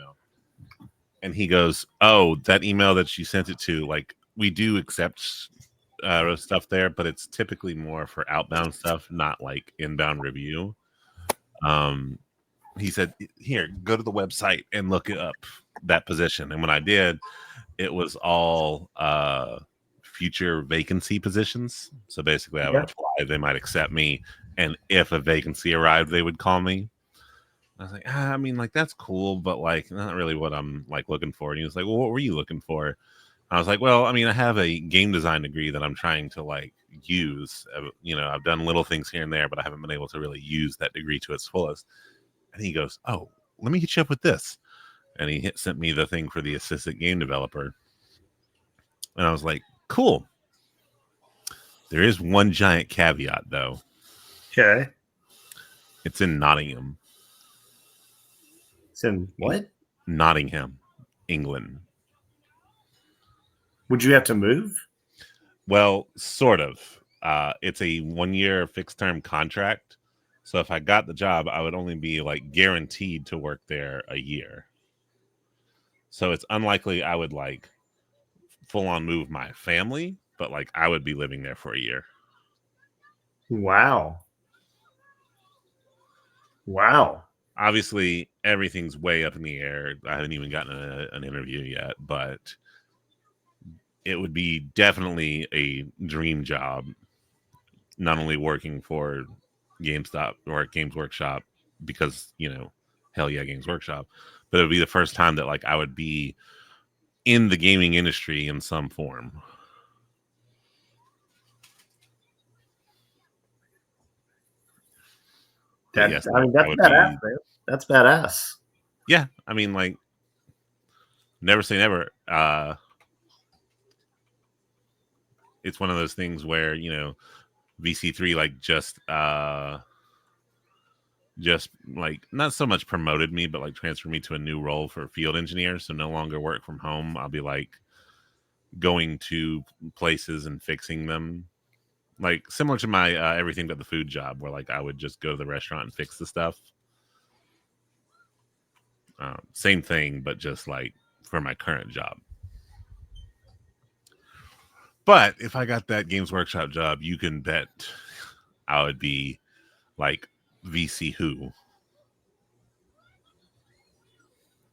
email. And he goes, "Oh, that email that you sent it to, like, we do accept stuff there, but it's typically more for outbound stuff, not like inbound review." He said, "Here, go to the website and look up that position." And when I did, it was all future vacancy positions. So basically, I would apply, they might accept me, and if a vacancy arrived, they would call me. I was like, I mean, like, that's cool, but like, not really what I'm like looking for. And he was like, "Well, what were you looking for?" I was like, "Well, I mean, I have a game design degree that I'm trying to like use. I've done little things here and there, but I haven't been able to really use that degree to its fullest." And he goes, "Oh, let me hit you up with this." And he sent me the thing for the assistant game developer. And I was like, cool. There is one giant caveat, though. Okay. It's in Nottingham. It's in what? Nottingham, England. Would you have to move? Well, sort of. It's a 1-year fixed term contract. So if I got the job, I would only be like guaranteed to work there a year. So it's unlikely I would like full on move my family, but like I would be living there for a year. Wow. Obviously, everything's way up in the air. I haven't even gotten an interview yet, but it would be definitely a dream job. Not only working for GameStop or Games Workshop, because, hell yeah, Games Workshop, but it would be the first time that like I would be in the gaming industry in some form. That's badass, man. That's badass. Yeah, I mean, like, never say never. It's one of those things where, VC3 like just like not so much promoted me, but like transferred me to a new role for field engineer. So no longer work from home. I'll be like going to places and fixing them, like similar to my everything but the food job, where like I would just go to the restaurant and fix the stuff. Same thing, but just like for my current job. But if I got that Games Workshop job, you can bet I would be like VC who.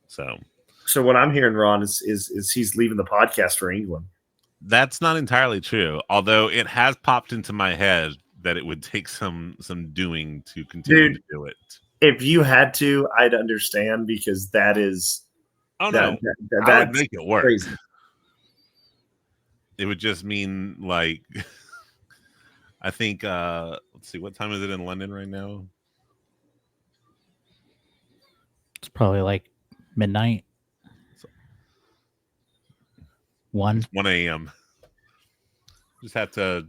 So what I'm hearing, Ron, is he's leaving the podcast for England. That's not entirely true, although it has popped into my head that it would take some doing to continue to do it. If you had to, I'd understand, because that is. Oh no, I would make it work. Crazy. It would just mean like, I think. Let's see, what time is it in London right now? It's probably like midnight. 1 a.m. Just have to,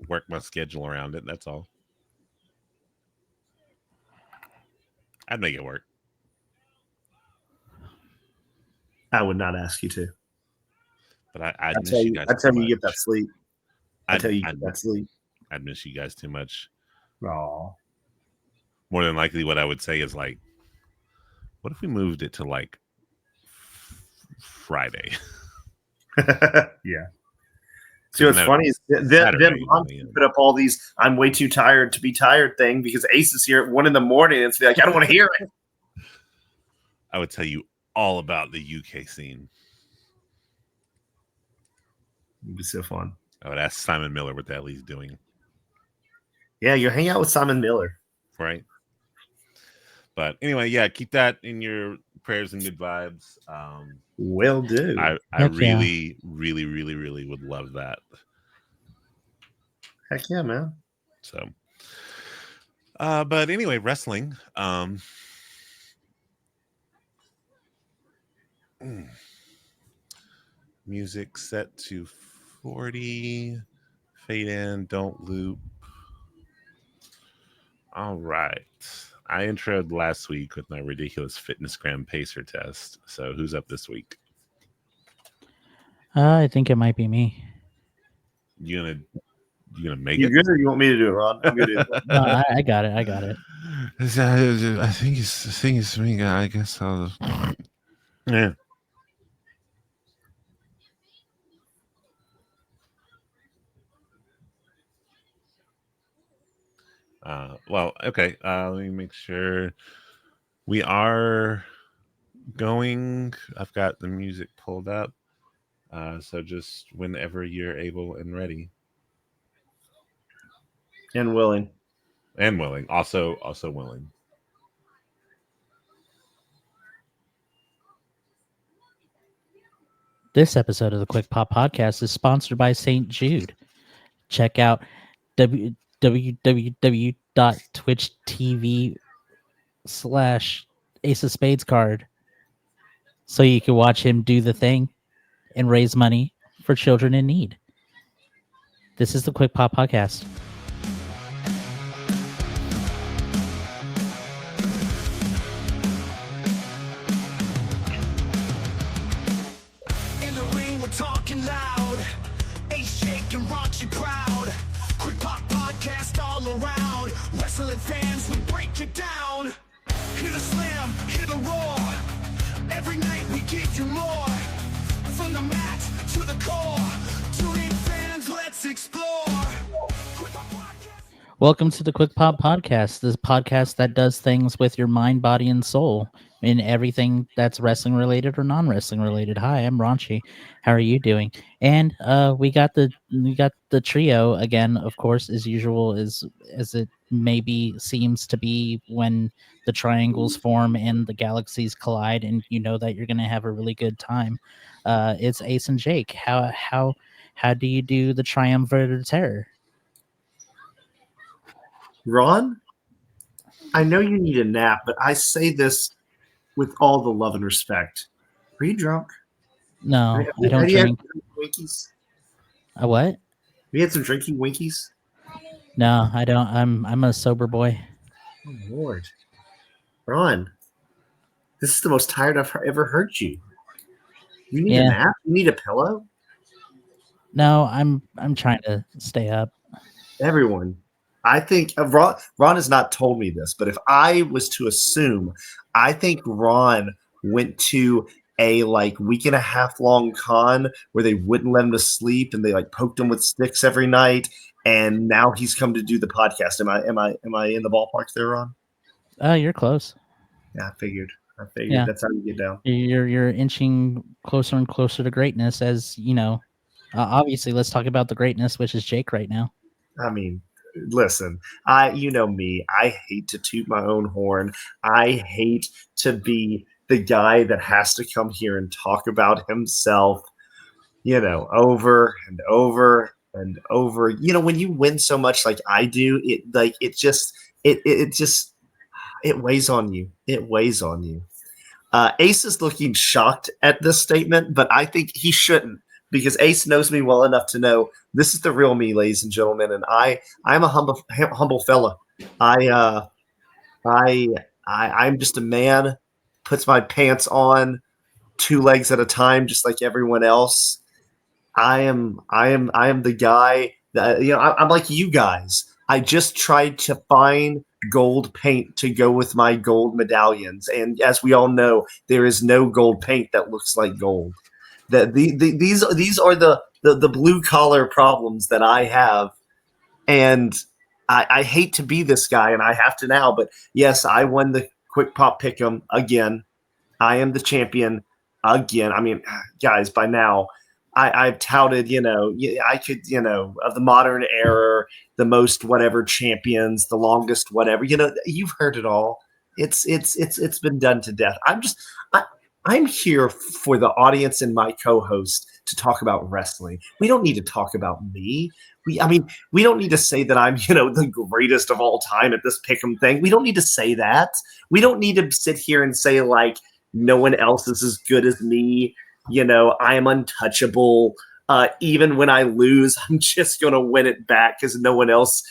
work my schedule around it. That's all. I'd make it work. I would not ask you to. But I'd miss you guys. I tell you get that sleep. I tell you get that sleep. I'd miss you guys too much. Aww. More than likely, what I would say is like, what if we moved it to like Friday? Yeah. See, what's funny is then put up all these "I'm way too tired to be tired" thing because Ace is here at 1 a.m. and it's like, I don't want to hear it. I would tell you all about the UK scene. It'd be so fun. I would ask Simon Miller what the hell he's doing. Yeah, you hang out with Simon Miller. Right. But anyway, yeah, keep that in your prayers and good vibes. Will do. I really, really, really, really would love that. Heck yeah, man. So, but anyway, wrestling. Music set to 40. Fade in, don't loop. All right. I introed last week with my ridiculous FitnessGram pacer test. So who's up this week? I think it might be me. You gonna You gonna make You it? good, or you want me to do it, Ron? I'm gonna do it. No, I got it. I got it. I think it's me. I guess I'll. Yeah. Well, okay. Let me make sure we are going. I've got the music pulled up. So just whenever you're able and ready And willing. and willing, also willing. This episode of the Quick Pop Podcast is sponsored by St. Jude. Check out www.twitch.tv/Ace of Spades card so you can watch him do the thing and raise money for children in need. This is the Quick Pop Podcast. In the ring, we're talking loud. Ace shaking, raunchy, proud. Quick Pop Podcast all around. Wrestling fans, we break it down. Hear the slam, hear the roar. Every night we give you more. From the mat to the core. Tune in, fans, let's explore. Quick Pop Podcast. Welcome to the Quick Pop Podcast, this podcast that does things with your mind, body, and soul in everything that's wrestling related or non-wrestling related. Hi, I'm Raunchy. How are you doing? And we got the trio again, of course, as usual, as it maybe seems to be when the triangles form and the galaxies collide, and you know that you're going to have a really good time. It's Ace and Jake. How do you do the triumvirate of terror? Ron, I know you need a nap, but I say this with all the love and respect. Are you drunk? No, Have I don't you had drink. some Winkies? A what? Have you had some drinking Winkies? No, I don't. I'm a sober boy. Oh Lord, Ron, this is the most tired I've ever heard you. You need a Yeah. nap. You need a pillow. No, I'm trying to stay up. Everyone, I think Ron has not told me this, but if I was to assume, I think Ron went to a like week and a half long con where they wouldn't let him to sleep and they like poked him with sticks every night, and now he's come to do the podcast. Am I in the ballpark there, Ron? You're close. Yeah, I figured. Yeah. That's how you get down. You're inching closer and closer to greatness, as you know. Obviously, let's talk about the greatness, which is Jake right now. I mean, listen, you know me. I hate to toot my own horn. I hate to be the guy that has to come here and talk about himself, over and over and over. When you win so much like I do, it weighs on you. It weighs on you. Ace is looking shocked at this statement, but I think he shouldn't, because Ace knows me well enough to know this is the real me, ladies and gentlemen, and I'm a humble fella. I'm just a man, puts my pants on 2 legs at a time, just like everyone else. I am the guy that I'm like you guys. I just tried to find gold paint to go with my gold medallions, and as we all know, there is no gold paint that looks like gold. These are the blue collar problems that I have, and I hate to be this guy, and I have to now. But yes, I won the Quick Pop Pick'em again. I am the champion again. I mean, guys, by now I've touted, I could, of the modern era, the most whatever champions, the longest whatever. You've heard it all. It's been done to death. I'm here for the audience and my co-host to talk about wrestling. We don't need to talk about me. We don't need to say that I'm, the greatest of all time at this pick'em thing. We don't need to say that. We don't need to sit here and say like no one else is as good as me. I am untouchable. Even when I lose, I'm just going to win it back because no one else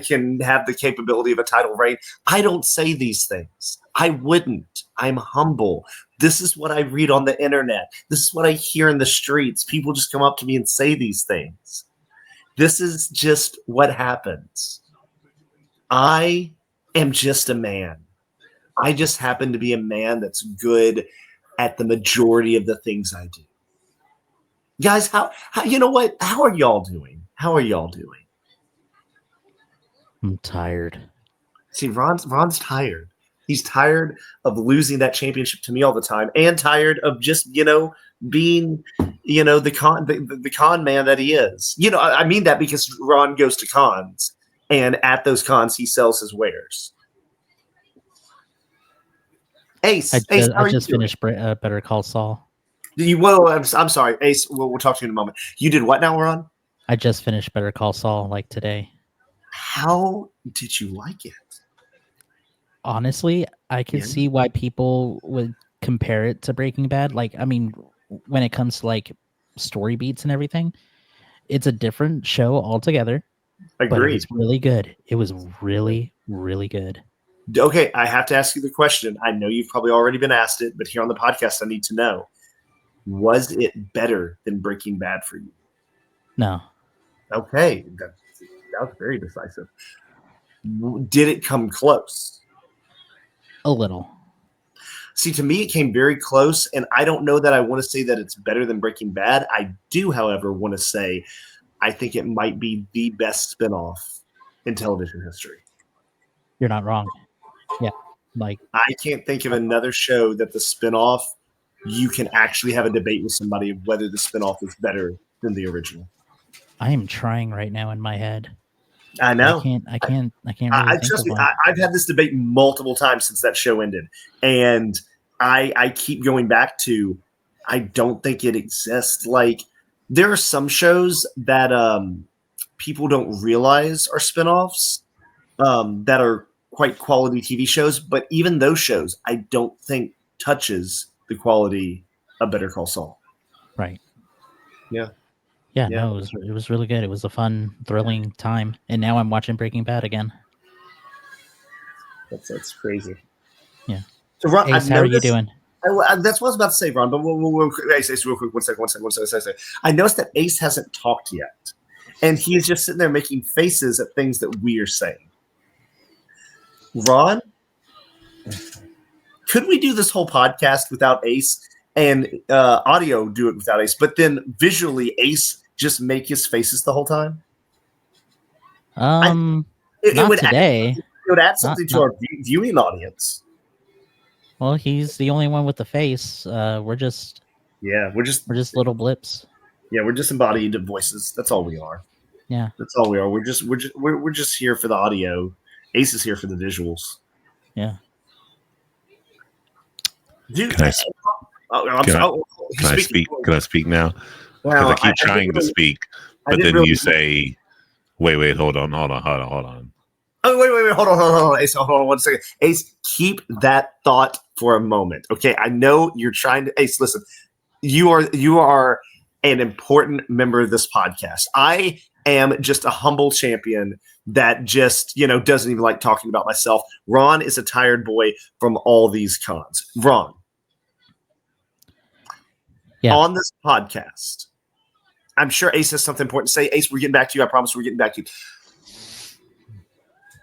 can have the capability of a title reign. I don't say these things. I wouldn't. I'm humble. This is what I read on the internet. This is what I hear in the streets. People just come up to me and say these things. This is just what happens. I am just a man. I just happen to be a man that's good at the majority of the things I do. Guys, how you know what? How are y'all doing? How are y'all doing? I'm tired. See, Ron's tired. He's tired of losing that championship to me all the time, and tired of just being the con man that he is. I mean that because Ron goes to cons, and at those cons he sells his wares. Ace, I just finished Better Call Saul. I'm sorry, Ace. We'll talk to you in a moment. You did what now, Ron? I just finished Better Call Saul like today. How did you like it? Honestly, I can see why people would compare it to Breaking Bad. Like, I mean, when it comes to like story beats and everything, it's a different show altogether. Agreed. But it was really good. It was really, really good. Okay, I have to ask you the question. I know you've probably already been asked it, but here on the podcast, I need to know. Was it better than Breaking Bad for you? No. Okay, that was very decisive. Did it come close? A little. See, to me, it came very close, and I don't know that I want to say that it's better than Breaking Bad. I do, however, want to say I think it might be the best spinoff in television history. You're not wrong. Yeah. Like, I can't think of another show that the spinoff, you can actually have a debate with somebody of whether the spinoff is better than the original. I am trying right now in my head. I know. I can't really think of one. I've had this debate multiple times since that show ended, and I keep going back to I don't think it exists. Like, there are some shows that people don't realize are spinoffs that are quite quality TV shows, but even those shows I don't think touches the quality of Better Call Saul. Right. Yeah. Yeah, no, it was really good. It was a fun, thrilling time, and now I'm watching Breaking Bad again. That's crazy. Yeah. So Ron, Ace, how are you doing? That's what I was about to say, Ron. But Ace, real quick, one second. I noticed that Ace hasn't talked yet, and he is just sitting there making faces at things that we are saying. Ron, could we do this whole podcast without Ace and audio do it without Ace, but then visually Ace just make his faces the whole time? Not today. It would add something to our viewing audience. Well, he's the only one with the face. We're just little blips. Yeah, we're just embodied voices. That's all we are. Yeah, that's all we are. We're just here for the audio. Ace is here for the visuals. Yeah. Dude, can I speak? Can I speak now? Because I keep trying to speak, but then you say, "Wait, hold on." Oh, wait, hold on, Ace, hold on 1 second. Ace, keep that thought for a moment, okay? I know you're trying to. Ace, listen, you are an important member of this podcast. I am just a humble champion that just doesn't even like talking about myself. Ron is a tired boy from all these cons. Ron, on this podcast, I'm sure Ace has something important to say. Ace, we're getting back to you. I promise we're getting back to you.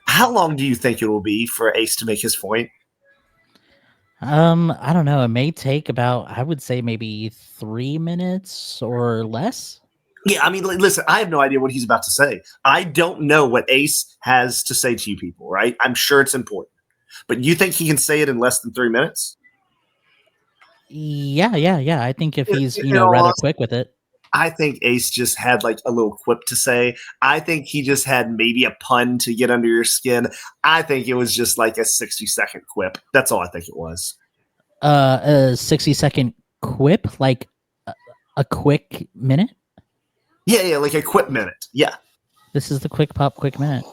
How long do you think it will be for Ace to make his point? I don't know. It may take about, I would say, maybe 3 minutes or less. Yeah, I mean, listen, I have no idea what he's about to say. I don't know what Ace has to say to you people, right? I'm sure it's important. But you think he can say it in less than 3 minutes? Yeah. I think if he's, rather quick with it. I think Ace just had like a little quip to say. I think he just had maybe a pun to get under your skin. I think it was just like a 60-second quip. That's all I think it was. A 60-second quip? Like a quick minute? Yeah, like a quick minute. Yeah. This is the Quick Pop Quick Minute.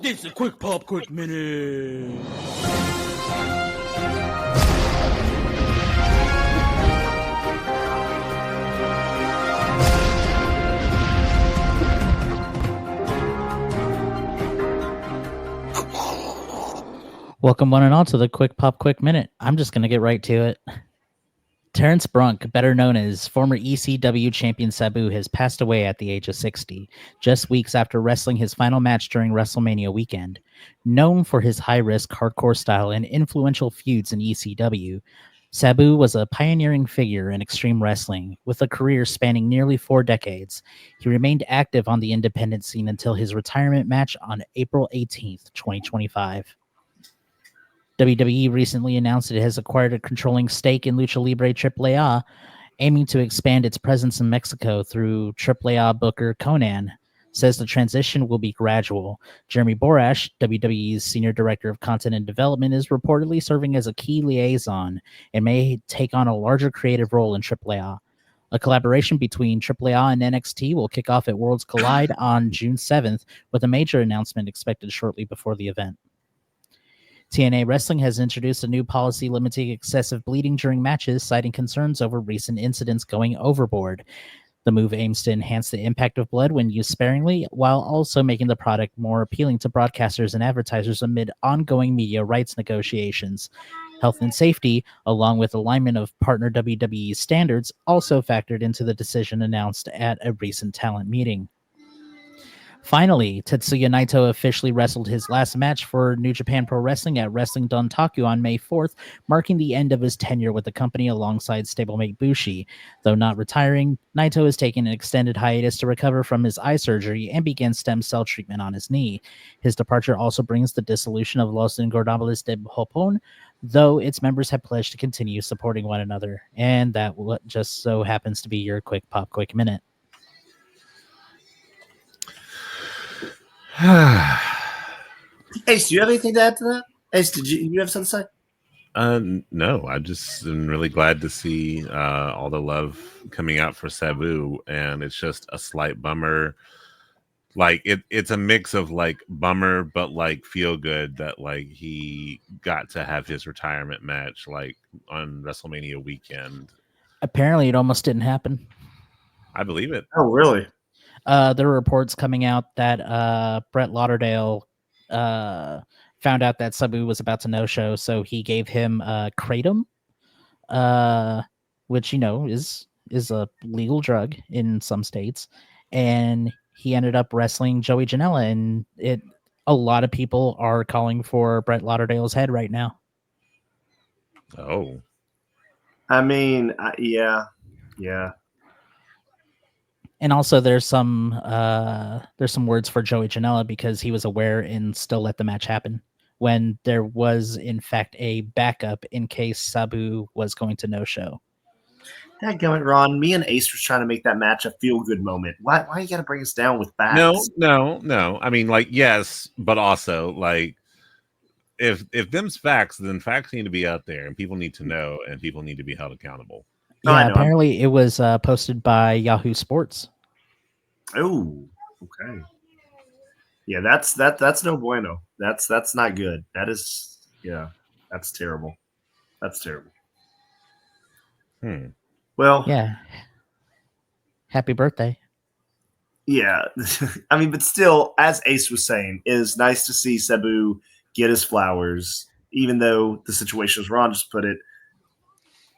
This is a Quick Pop Quick Minute. Welcome one and all to the Quick Pop Quick Minute. I'm just going to get right to it. Terrence Brunk, better known as former ECW champion Sabu, has passed away at the age of 60, just weeks after wrestling his final match during WrestleMania weekend. Known for his high-risk hardcore style and influential feuds in ECW, Sabu was a pioneering figure in extreme wrestling, with a career spanning nearly 4 decades. He remained active on the independent scene until his retirement match on April 18th, 2025. WWE recently announced it has acquired a controlling stake in Lucha Libre AAA, aiming to expand its presence in Mexico through AAA booker Conan. Says the transition will be gradual. Jeremy Borash, WWE's Senior Director of Content and Development, is reportedly serving as a key liaison and may take on a larger creative role in AAA. A collaboration between AAA and NXT will kick off at Worlds Collide on June 7th, with a major announcement expected shortly before the event. TNA Wrestling has introduced a new policy limiting excessive bleeding during matches, citing concerns over recent incidents going overboard. The move aims to enhance the impact of blood when used sparingly, while also making the product more appealing to broadcasters and advertisers amid ongoing media rights negotiations. Health and safety, along with alignment of partner WWE standards, also factored into the decision announced at a recent talent meeting. Finally, Tetsuya Naito officially wrestled his last match for New Japan Pro Wrestling at Wrestling Dontaku on May 4th, marking the end of his tenure with the company alongside stablemate Bushi. Though not retiring, Naito has taken an extended hiatus to recover from his eye surgery and begin stem cell treatment on his knee. His departure also brings the dissolution of Los Ingobernables de Japón, though its members have pledged to continue supporting one another. And that just so happens to be your quick pop, quick minute. Ace, do you have anything to add to that? Ace, did you have something to say? No, I just am really glad to see all the love coming out for Sabu, and it's just a slight bummer. Like it's a mix of like bummer, but like feel good that like he got to have his retirement match like on WrestleMania weekend. Apparently, it almost didn't happen. I believe it. Oh, really? There were reports coming out that Brett Lauderdale found out that Sabu was about to no-show, so he gave him kratom, which is a legal drug in some states, and he ended up wrestling Joey Janela, and a lot of people are calling for Brett Lauderdale's head right now. Oh, I mean, yeah. And also, there's some words for Joey Janela because he was aware and still let the match happen when there was, in fact, a backup in case Sabu was going to no-show. Dadgummit, Ron. Me and Ace was trying to make that match a feel-good moment. Why you got to bring us down with facts? No. I mean, like, yes, but also like if them's facts, then facts need to be out there, and people need to know, and people need to be held accountable. Yeah, apparently it was posted by Yahoo Sports. Oh, okay. Yeah, that's no bueno. That's not good. That is, yeah, that's terrible. That's terrible. Well, yeah. Happy birthday. Yeah, I mean, but still, as Ace was saying, it is nice to see Sabu get his flowers, even though the situation, as Ron just put it,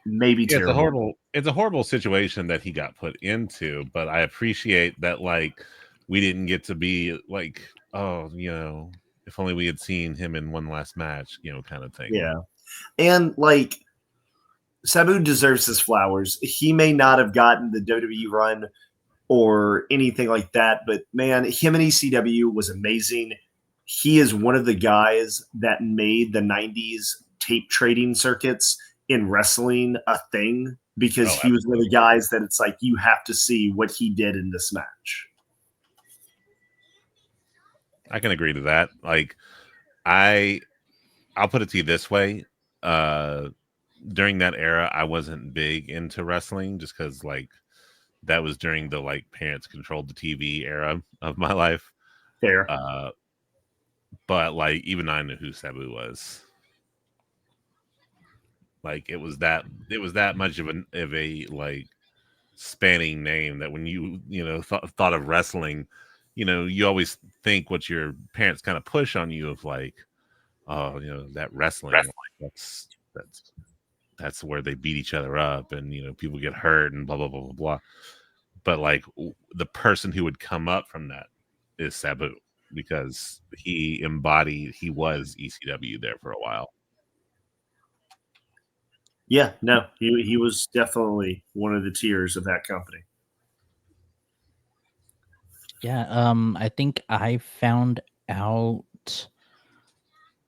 maybe terrible. It's a horrible situation that he got put into, but I appreciate that like we didn't get to be like, oh, if only we had seen him in one last match, kind of thing. Yeah. And like Sabu deserves his flowers. He may not have gotten the WWE run or anything like that, but man, him and ECW was amazing. He is one of the guys that made the 90s tape trading circuits in wrestling a thing because he was one of the guys that it's like you have to see what he did in this match. I can agree to that. Like I'll put it to you this way. During that era, I wasn't big into wrestling just because like that was during the like parents controlled the TV era of my life. Fair. But like even I knew who Sabu was. Like it was that much of a like spanning name that when you thought of wrestling, you always think what your parents kind of push on you of like, oh, that wrestling. That's that's where they beat each other up, and people get hurt and blah blah blah blah blah. But like the person who would come up from that is Sabu, because he was ECW there for a while. Yeah, no, he was definitely one of the tiers of that company. Yeah, I think I found out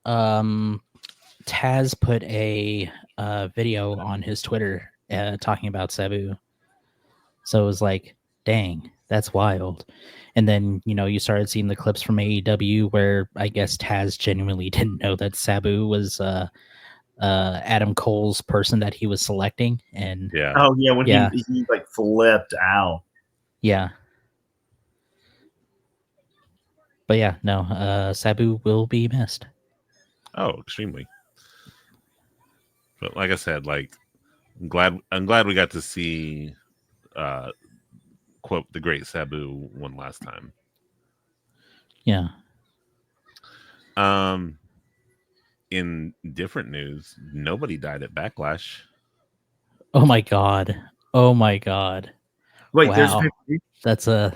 Taz put a video on his Twitter talking about Sabu. So it was like, dang, that's wild. And then, you started seeing the clips from AEW where I guess Taz genuinely didn't know that Sabu was Adam Cole's person that he was selecting. And Yeah. Oh yeah, when he like flipped out. Yeah. But yeah, no, Sabu will be missed. Oh, extremely. But like I said, like I'm glad we got to see quote the great Sabu one last time. Yeah. In different news, nobody died at Backlash. Oh my god. Wait, wow. there's a pay-per-view? That's a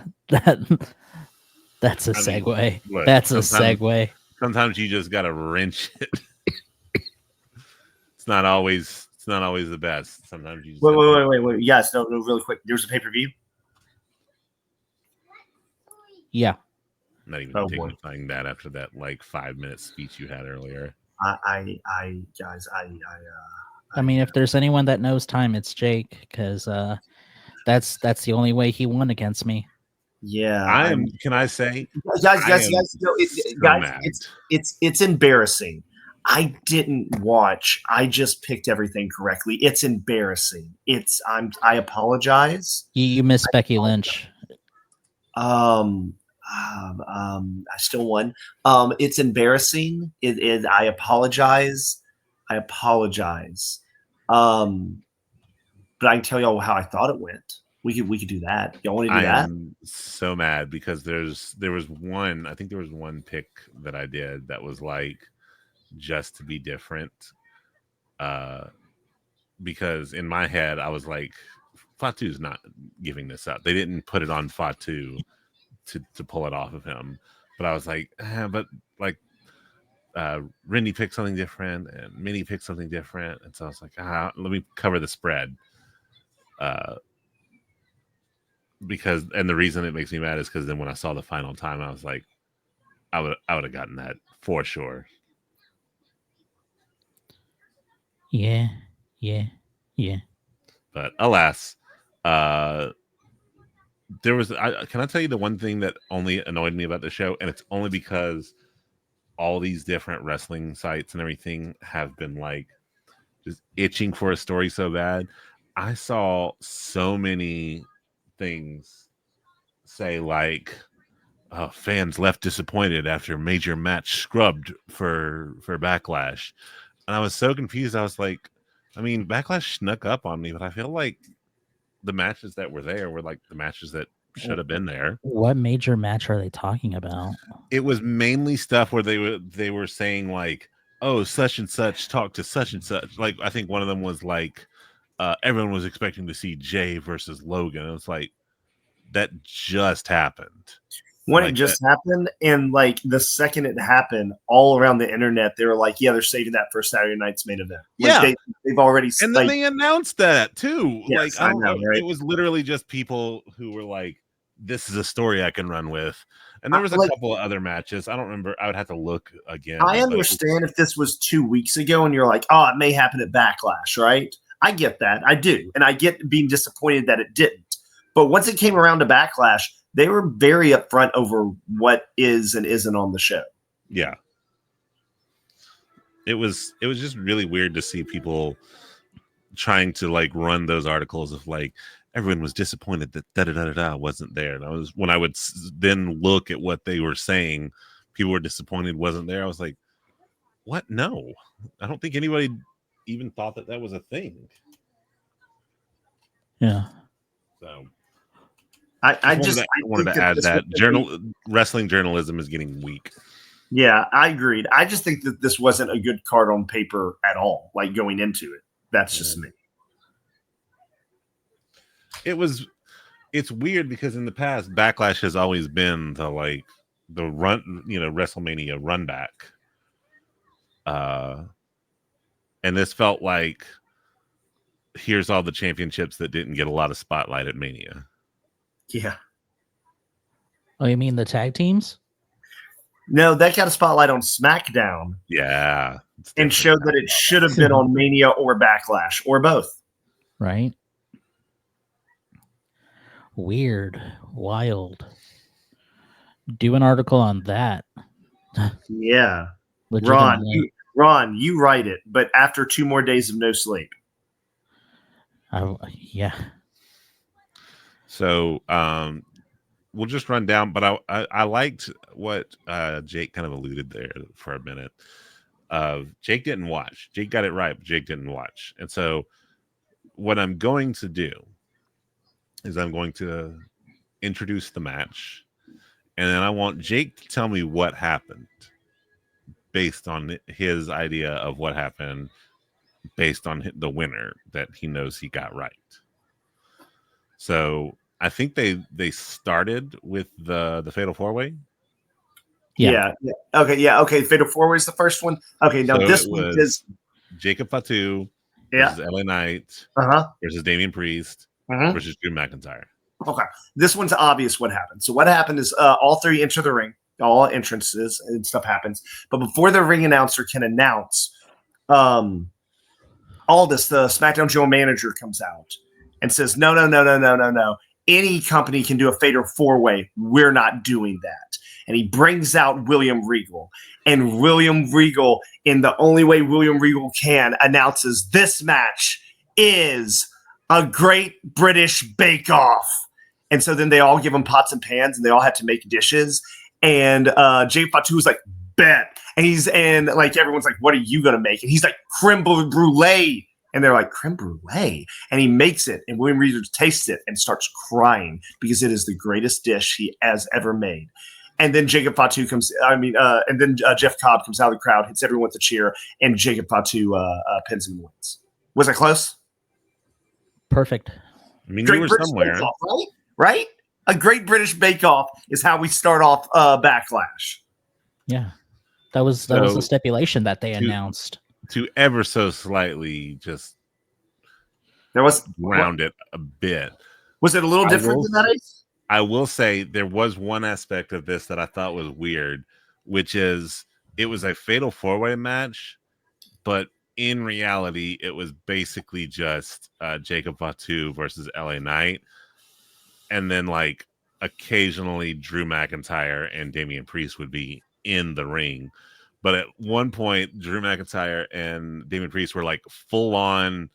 segue. Look, That's a segue. Sometimes you just gotta wrench it. It's not always the best. Sometimes you just Wait. Yes, no, really quick. There's a pay-per-view. Yeah. Not even dignifying that after that like 5-minute speech you had earlier. I mean, if there's anyone that knows time, it's Jake, because that's the only way he won against me. Yeah, Can I say, guys, it's embarrassing. I didn't watch. I just picked everything correctly. It's embarrassing. I apologize. You missed Becky Lynch. I still won. It's embarrassing. I apologize. But I can tell y'all how I thought it went. We could do that. Y'all want to do that? I am so mad because there was one pick that I did that was like just to be different. Because in my head I was like, Fatu's not giving this up. They didn't put it on Fatu to pull it off of him. But I was like, but like Rindy picked something different and Minnie picked something different. And so I was like, let me cover the spread. Because the reason it makes me mad is because then when I saw the final time, I was like, I would have gotten that for sure. Yeah. But alas, there was. Can I tell you the one thing that only annoyed me about the show, and it's only because all these different wrestling sites and everything have been like just itching for a story so bad. I saw so many things say like fans left disappointed after major match scrubbed for Backlash, and I was so confused. I was like, I mean, Backlash snuck up on me, but I feel like the matches that were there were like the matches that should have been there. What major match are they talking about? It was mainly stuff where they were saying like, oh, such and such talked to such and such. Like I think one of them was like, everyone was expecting to see Jay versus Logan. It was like that just happened. When it just happened, and like the second it happened, all around the internet, they were like, "Yeah, they're saving that for Saturday night's main event." Like, they've already, and then they announced that too. Yes, like I don't know, right? It was literally just people who were like, "This is a story I can run with," and there was a couple of other matches. I don't remember. I would have to look again. I understand if this was 2 weeks ago, and you're like, "Oh, it may happen at Backlash," right? I get that, I do, and I get being disappointed that it didn't. But once it came around to Backlash, they were very upfront over what is and isn't on the show. Yeah. It was just really weird to see people trying to like run those articles of like everyone was disappointed that da wasn't there. And when I would then look at what they were saying, people were disappointed wasn't there. I was like, what? No, I don't think anybody even thought that was a thing. Yeah. So I wanted to add that wrestling journalism is getting weak. Yeah, I agreed. I just think that this wasn't a good card on paper at all, like going into it. That's just me. It's weird because in the past, Backlash has always been the run, WrestleMania run back. And this felt like here's all the championships that didn't get a lot of spotlight at Mania. Yeah. Oh, you mean the tag teams? No, that got a spotlight on SmackDown. Yeah. And showed that it should have been on Mania or Backlash or both. Right. Weird. Wild. Do an article on that. Yeah. Legitimately. Ron, you write it, but after 2 more days of no sleep. Yeah. So we'll just run down, but I liked what Jake kind of alluded there for a minute. Jake didn't watch. Jake got it right, but Jake didn't watch. And so what I'm going to do is I'm going to introduce the match, and then I want Jake to tell me what happened based on his idea of what happened based on the winner that he knows he got right. So I think they started with the Fatal 4-Way. Yeah. Okay. Fatal 4-Way is the first one. Okay, now So this one is Jacob Fatu versus LA Knight versus Damian Priest versus Drew McIntyre. Okay, this one's obvious what happened. So what happened is all 3 enter the ring. All entrances and stuff happens, but before the ring announcer can announce all this, the SmackDown general manager comes out and says, no. Any company can do a Fatal 4-Way. We're not doing that. And he brings out William Regal. And William Regal, in the only way William Regal can, announces this match is a Great British Bake Off. And so then they all give him pots and pans, and they all have to make dishes. And Jay Fatu is like, bet. And like everyone's like, what are you gonna make? And he's like, creme brulee. And they're like, creme brulee. And he makes it, and William Regal tastes it and starts crying because it is the greatest dish he has ever made. And then Jacob Fatu comes, and then Jeff Cobb comes out of the crowd, hits everyone with a cheer, and Jacob Fatu pins him and wins. Was I close? Perfect. I mean, you were somewhere. Off, right? A Great British Bake Off is how we start off Backlash. Yeah. That was the stipulation that they announced. To ever so slightly just round it a bit. Was it a little different than that? I will say there was one aspect of this that I thought was weird, which is it was a Fatal 4-Way match, but in reality, it was basically just Jacob Fatu versus LA Knight. And then like occasionally Drew McIntyre and Damian Priest would be in the ring. But at one point, Drew McIntyre and Damian Priest were like full on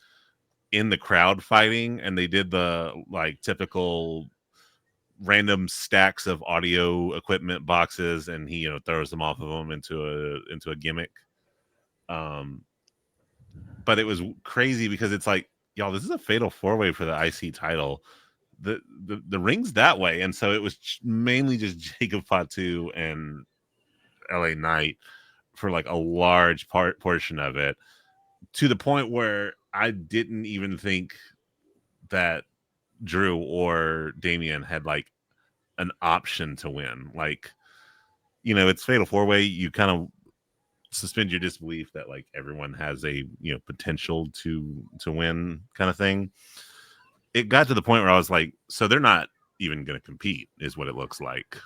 in the crowd fighting, and they did the like typical random stacks of audio equipment boxes, and he throws them off of them into a gimmick. But it was crazy because it's like, y'all, this is a Fatal 4-Way for the IC title. The ring's that way, and so it was mainly just Jacob Fatu and LA Knight for like a large portion of it, to the point where I didn't even think that Drew or Damian had like an option to win. Like, it's Fatal 4-Way. You kind of suspend your disbelief that like everyone has a potential to win kind of thing. It got to the point where I was like, so they're not even going to compete, is what it looks like.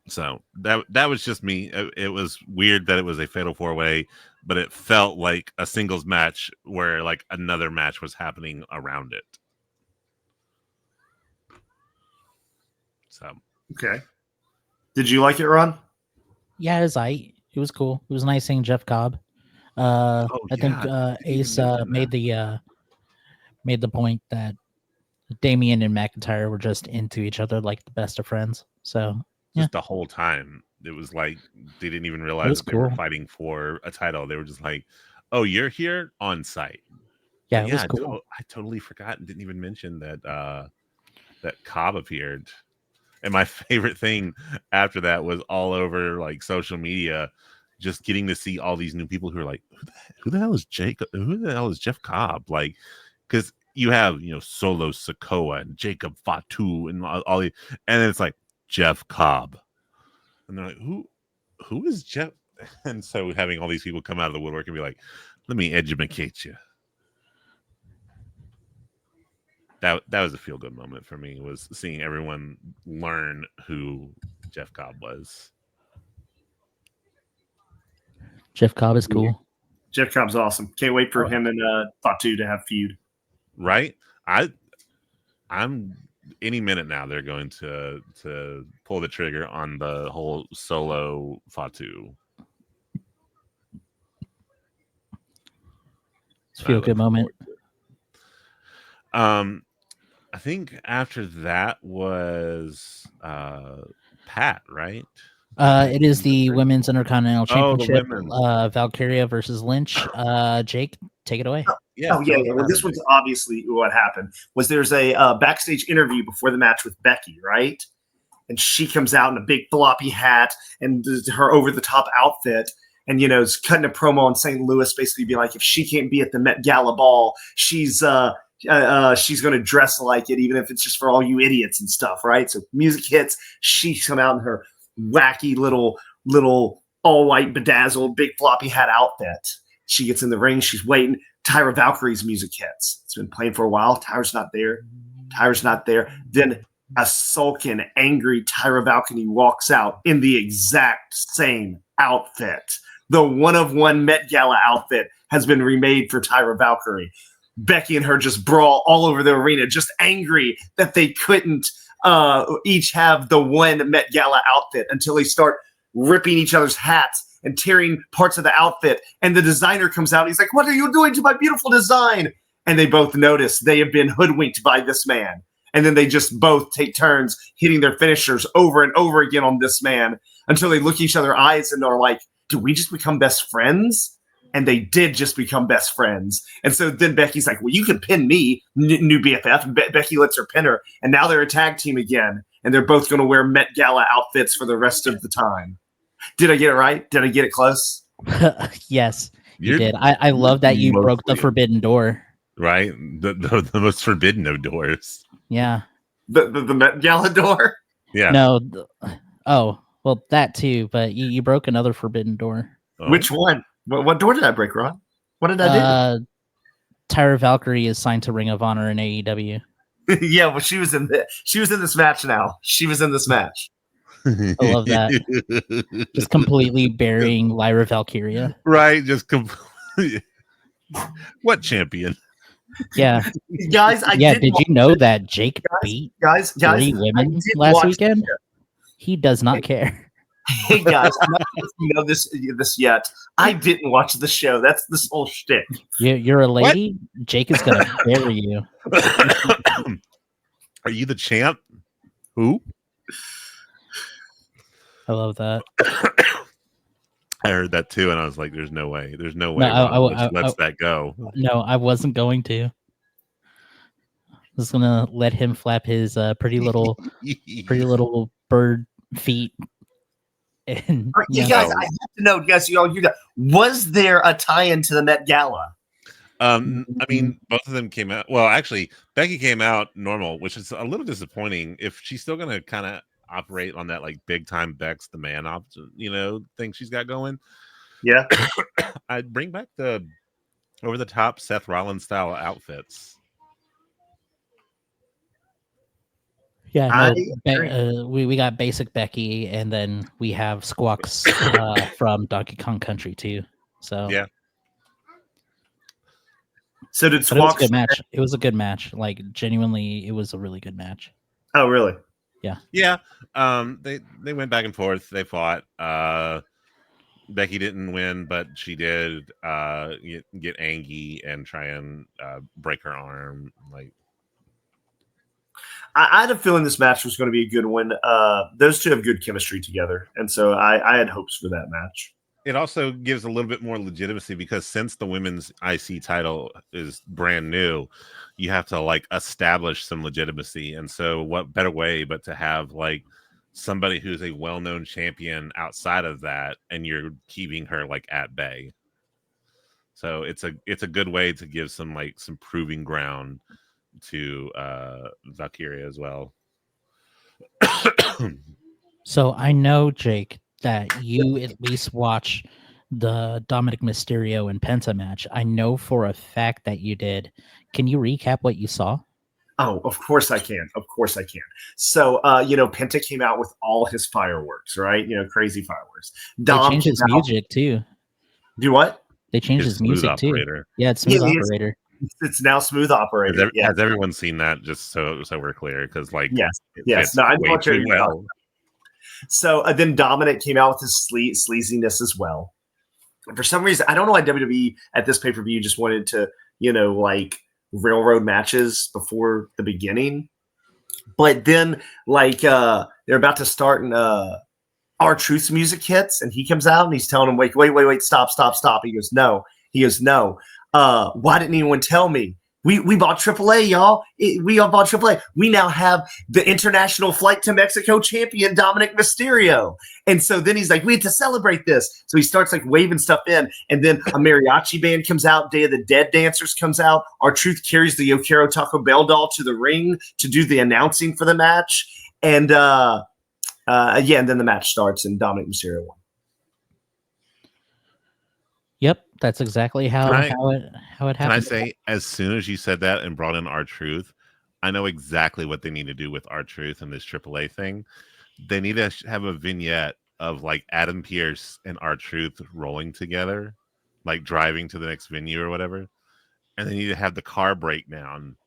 So that was just me. It was weird that it was a Fatal 4-Way, but it felt like a singles match where like another match was happening around it. So okay, did you like it, Ron? Yeah, it was cool. It was nice seeing Jeff Cobb. I think Ace made the point that Damian and McIntyre were just into each other like the best of friends. So just the whole time, it was like they didn't even realize that they were fighting for a title. They were just like, "Oh, you're here on site." Yeah, it was cool. I totally forgot and didn't even mention that that Cobb appeared. And my favorite thing after that was all over like social media. just getting to see all these new people who are like, who the hell is Jacob? Who the hell is Jeff Cobb? Like, because you have, Solo Sokoa and Jacob Fatu and all the, and then it's like Jeff Cobb, and they're like, who is Jeff? And so having all these people come out of the woodwork and be like, let me educate you. That was a feel good moment for me, was seeing everyone learn who Jeff Cobb was. Jeff Cobb is cool. Jeff Cobb's awesome. Can't wait for him and Fatu to have feud. Right? I'm any minute now they're going to pull the trigger on the whole Solo Fatu. It's a feel good moment. I think after that was Pat, right? It is the Women's Intercontinental Championship. The Valkyria versus Lynch. Jake, take it away. Yeah. Well, this was obviously what happened. Was there's a backstage interview before the match with Becky, right? And she comes out in a big floppy hat and her over-the-top outfit, and is cutting a promo in St. Louis, basically being like, if she can't be at the Met Gala ball, she's going to dress like it, even if it's just for all you idiots and stuff, right? So music hits, she come out in her wacky little all white bedazzled big floppy hat outfit. She gets in the ring, she's waiting. Tyra Valkyrie's music hits. It's been playing for a while. Tyra's not there. Then a sulking, angry Tyra Valkyrie walks out in the exact same outfit. The one-of-one Met Gala outfit has been remade for Tyra Valkyrie. Becky and her just brawl all over the arena, just angry that they couldn't each have the one Met Gala outfit, until they start ripping each other's hats and tearing parts of the outfit. And the designer comes out. He's like, what are you doing to my beautiful design? And they both notice they have been hoodwinked by this man. And then they just both take turns hitting their finishers over and over again on this man, until they look each other eyes and are like, did we just become best friends? And they did just become best friends. And so then Becky's like, well, you can pin me, new BFF. Becky lets her pin her. And now they're a tag team again. And they're both going to wear Met Gala outfits for the rest of the time. Did I get it right? Did I get it close? Yes, you did. I love that you broke the forbidden door. Right? The most forbidden of doors. Yeah. The Met Gala door? Yeah. No. Oh, well, that too. But you broke another forbidden door. Oh. Which one? What door did I break, Ron? What did I do? Tyra Valkyrie is signed to Ring of Honor in AEW. Yeah, well, she was in this match now. She was in this match. I love that. Just completely burying Lyra Valkyria. Right, just completely. What champion? Yeah. Guys, did you know that Jake beat three women last weekend? He does not care. Hey guys, I'm not sure if you know this yet. I didn't watch the show. That's this whole shtick. You're a lady? What? Jake is gonna bury you. Are you the champ? Who? I love that. I heard that too, and I was like, "There's no way. There's no way." I lets that go. No, I wasn't going to. I was gonna let him flap his pretty little bird feet. And, you guys, I have to know, guys, was there a tie-in to the Met Gala? I mean, both of them came out. Well, actually, Becky came out normal, which is a little disappointing. If she's still going to kind of operate on that like big time Bex the man thing she's got going, yeah, I'd bring back the over the top Seth Rollins style outfits. Yeah, we got basic Becky, and then we have Squawks from Donkey Kong Country too. So yeah. So did Squawks? It was a good match. It was a good match. Like genuinely, it was a really good match. Oh, really? Yeah. Yeah. They went back and forth. They fought. Becky didn't win, but she did get angry and try and break her arm. Like. I had a feeling this match was going to be a good one. Those two have good chemistry together, and so I had hopes for that match. It also gives a little bit more legitimacy because since the women's IC title is brand new, you have to like establish some legitimacy. And so what better way but to have like somebody who's a well-known champion outside of that, and you're keeping her like at bay. So it's a good way to give some proving ground to Valkyria as well. So I know, Jake, that you at least watch the Dominic Mysterio and Penta match. I know for a fact that you did. Can you recap what you saw? Oh, of course I can. Of course I can. So, Penta came out with all his fireworks, right? Crazy fireworks. They Dom changed came his out. music too. Do what? They changed his Smooth music operator. too. Yeah, it's Smooth Yeah, Operator. It's now Smooth Operator. Has everyone seen that? Just so we're clear, because Yes. it Yes. fits No, I know way what you're too well. So then Dominic came out with his sleaziness as well. For some reason, I don't know why WWE at this pay-per-view just wanted to, railroad matches before the beginning. But then, they're about to start, and R-Truth's music hits, and he comes out, and he's telling him, wait, stop. He goes, no. Why didn't anyone tell me? We bought AAA, y'all. We all bought AAA. We now have the international flight to Mexico champion, Dominic Mysterio. And so then he's like, we have to celebrate this. So he starts waving stuff in. And then a mariachi band comes out. Day of the Dead dancers comes out. R-Truth carries the Yokero Taco Bell doll to the ring to do the announcing for the match. And, and then the match starts and Dominic Mysterio won. Yep, that's exactly how it happened. Can I say, as soon as you said that and brought in R-Truth, I know exactly what they need to do with R-Truth and this AAA thing. They need to have a vignette of Adam Pearce and R-Truth rolling together, driving to the next venue or whatever. And they need to have the car breakdown.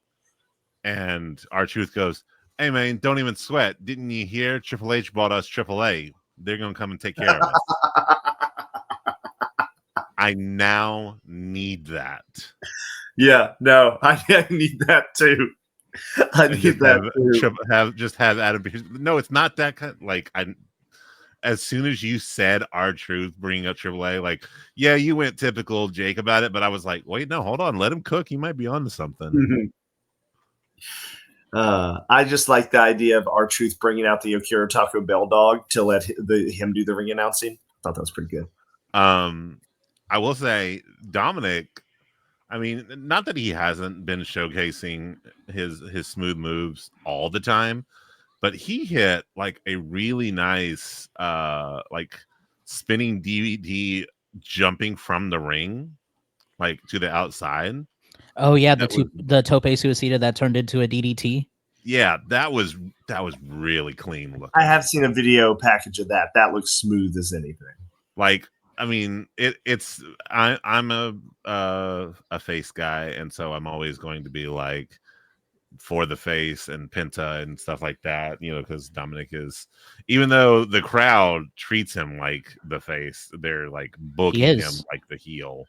And R-Truth goes, hey, man, don't even sweat. Didn't you hear Triple H bought us AAA? They're going to come and take care of us. I now need that. Yeah, no, I need that too. I need that too. Have Adam. No, it's not that kind. As soon as you said R-Truth bringing up AAA, yeah, you went typical Jake about it, but I was like, wait, no, hold on, let him cook. He might be onto something. I just like the idea of R-Truth bringing out the Yokero Taco Bell dog to let him do the ring announcing. I thought that was pretty good. I will say Dominic, I mean, not that he hasn't been showcasing his smooth moves all the time, but he hit a really nice spinning DVD jumping from the ring to the outside. Oh yeah, the tope suicida that turned into a DDT. Yeah, that was really clean looking. I have seen a video package of that. That looks smooth as anything. I mean, I'm a face guy, and so I'm always going to be for the face and Penta and stuff like that, because Dominic is, even though the crowd treats him like the face, they're booking him like the heel.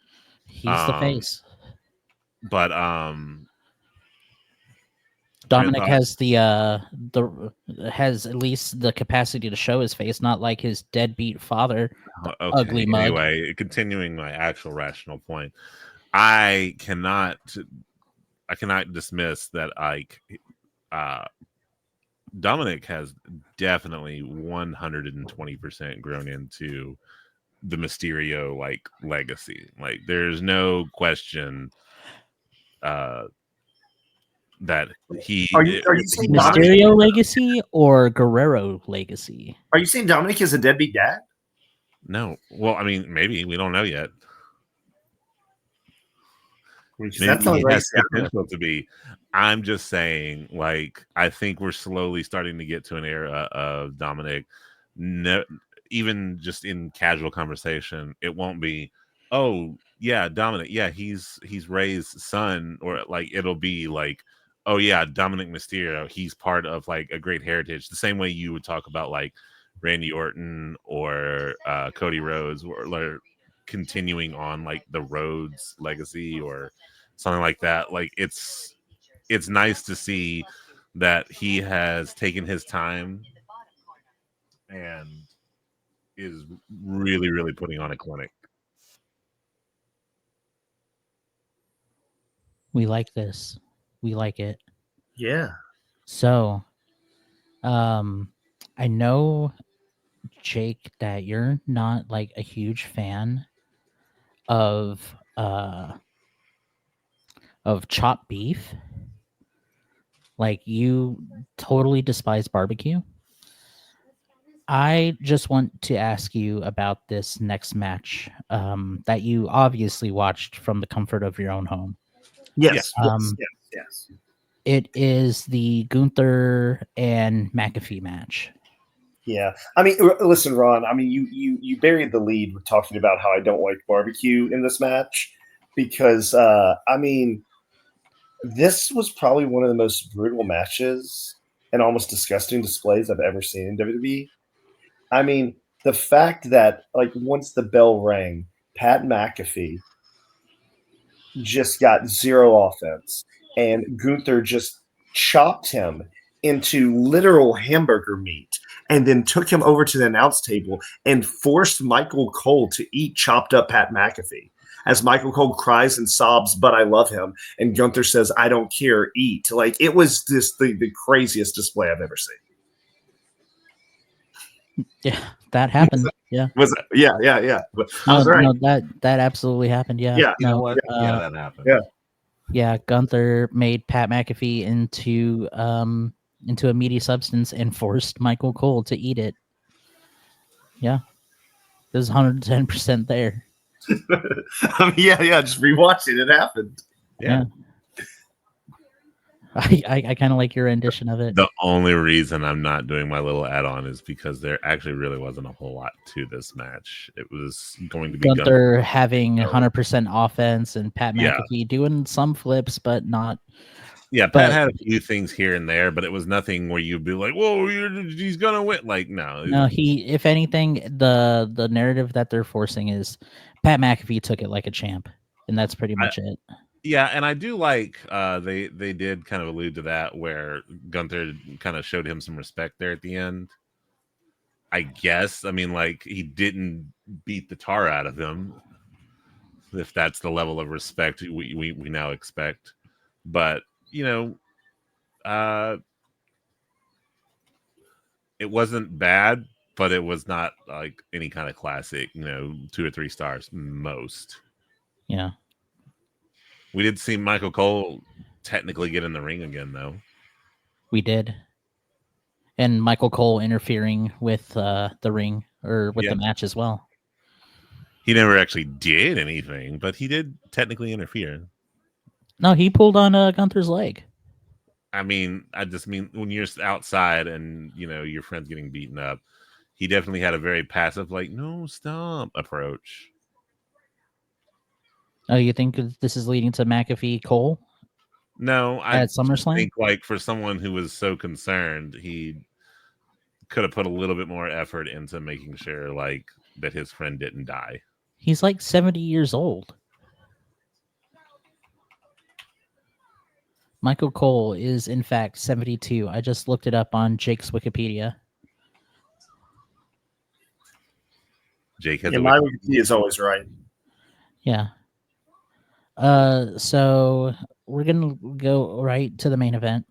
He's the face. But Dominic has has at least the capacity to show his face, not like his deadbeat father. Okay. Ugly mug. Anyway, continuing my actual rational point, I cannot dismiss that Dominic has definitely 120% grown into the Mysterio legacy. There's no question that he are you saying Mysterio legacy or Guerrero legacy? Are you saying Dominic is a deadbeat dad? No. Well, I mean, maybe we don't know yet. That's not has potential to be. I'm just saying, I think we're slowly starting to get to an era of Dominic. No, even just in casual conversation, it won't be, oh yeah, Dominic, yeah, he's Ray's son, or it'll be oh yeah, Dominic Mysterio, he's part of a great heritage. The same way you would talk about Randy Orton or Cody Rhodes, or continuing on the Rhodes legacy or something like that. It's nice to see that he has taken his time and is really, really putting on a clinic. We like this. We like it. Yeah. So, I know, Jake, that you're not like a huge fan of chopped beef. Like, you totally despise barbecue. I just want to ask you about this next match that you obviously watched from the comfort of your own home. Yes, Um, yes. It is the Gunther and McAfee match. Yeah, I mean, listen, Ron. I mean, you buried the lead with talking about how I don't like barbecue in this match because I mean, this was probably one of the most brutal matches and almost disgusting displays I've ever seen in WWE. I mean, the fact that like once the bell rang, Pat McAfee just got zero offense, and Gunther just chopped him into literal hamburger meat and then took him over to the announce table and forced Michael Cole to eat chopped up Pat McAfee. As Michael Cole cries and sobs, but I love him. And Gunther says, I don't care, eat. Like, it was just the craziest display I've ever seen. Yeah, that happened. Yeah. Was it? Yeah. But I No, was right. no, that absolutely happened. Yeah. Yeah. You know No. what? Yeah, that happened. Yeah. Yeah, Gunther made Pat McAfee into a meaty substance and forced Michael Cole to eat it. Yeah. It was 110% there. I mean, yeah. Just rewatching it happened. Yeah. I kind of like your rendition of it. The only reason I'm not doing my little add-on is because there actually really wasn't a whole lot to this match. It was going to be Gunther having 100% offense and Pat Yeah. McAfee doing some flips, but not. Yeah, But- Pat had a few things here and there, but it was nothing where you'd be like, "Whoa, he's gonna win!" Like, no. No, if anything, the narrative that they're forcing is Pat McAfee took it like a champ, and that's pretty much it. Yeah, and I do like they did kind of allude to that where Gunther kind of showed him some respect there at the end. I guess. I mean, like, he didn't beat the tar out of him, if that's the level of respect we now expect. But you know, it wasn't bad, but it was not like any kind of classic. 2 or 3 stars most. Yeah. We did see Michael Cole technically get in the ring again, though. We did. And Michael Cole interfering with the ring or with the match as well. He never actually did anything, but he did technically interfere. No, he pulled on Gunther's leg. I mean, I just mean when you're outside and, your friend's getting beaten up, he definitely had a very passive, like, no, stop approach. Oh, you think this is leading to McAfee Cole? No, I at SummerSlam? think, like, for someone who was so concerned, he could have put a little bit more effort into making sure, like, that his friend didn't die. He's like 70 years old. Michael Cole is, in fact, 72. I just looked it up on Jake's Wikipedia. Jake has my Wikipedia is always right. Yeah. So we're gonna go right to the main event.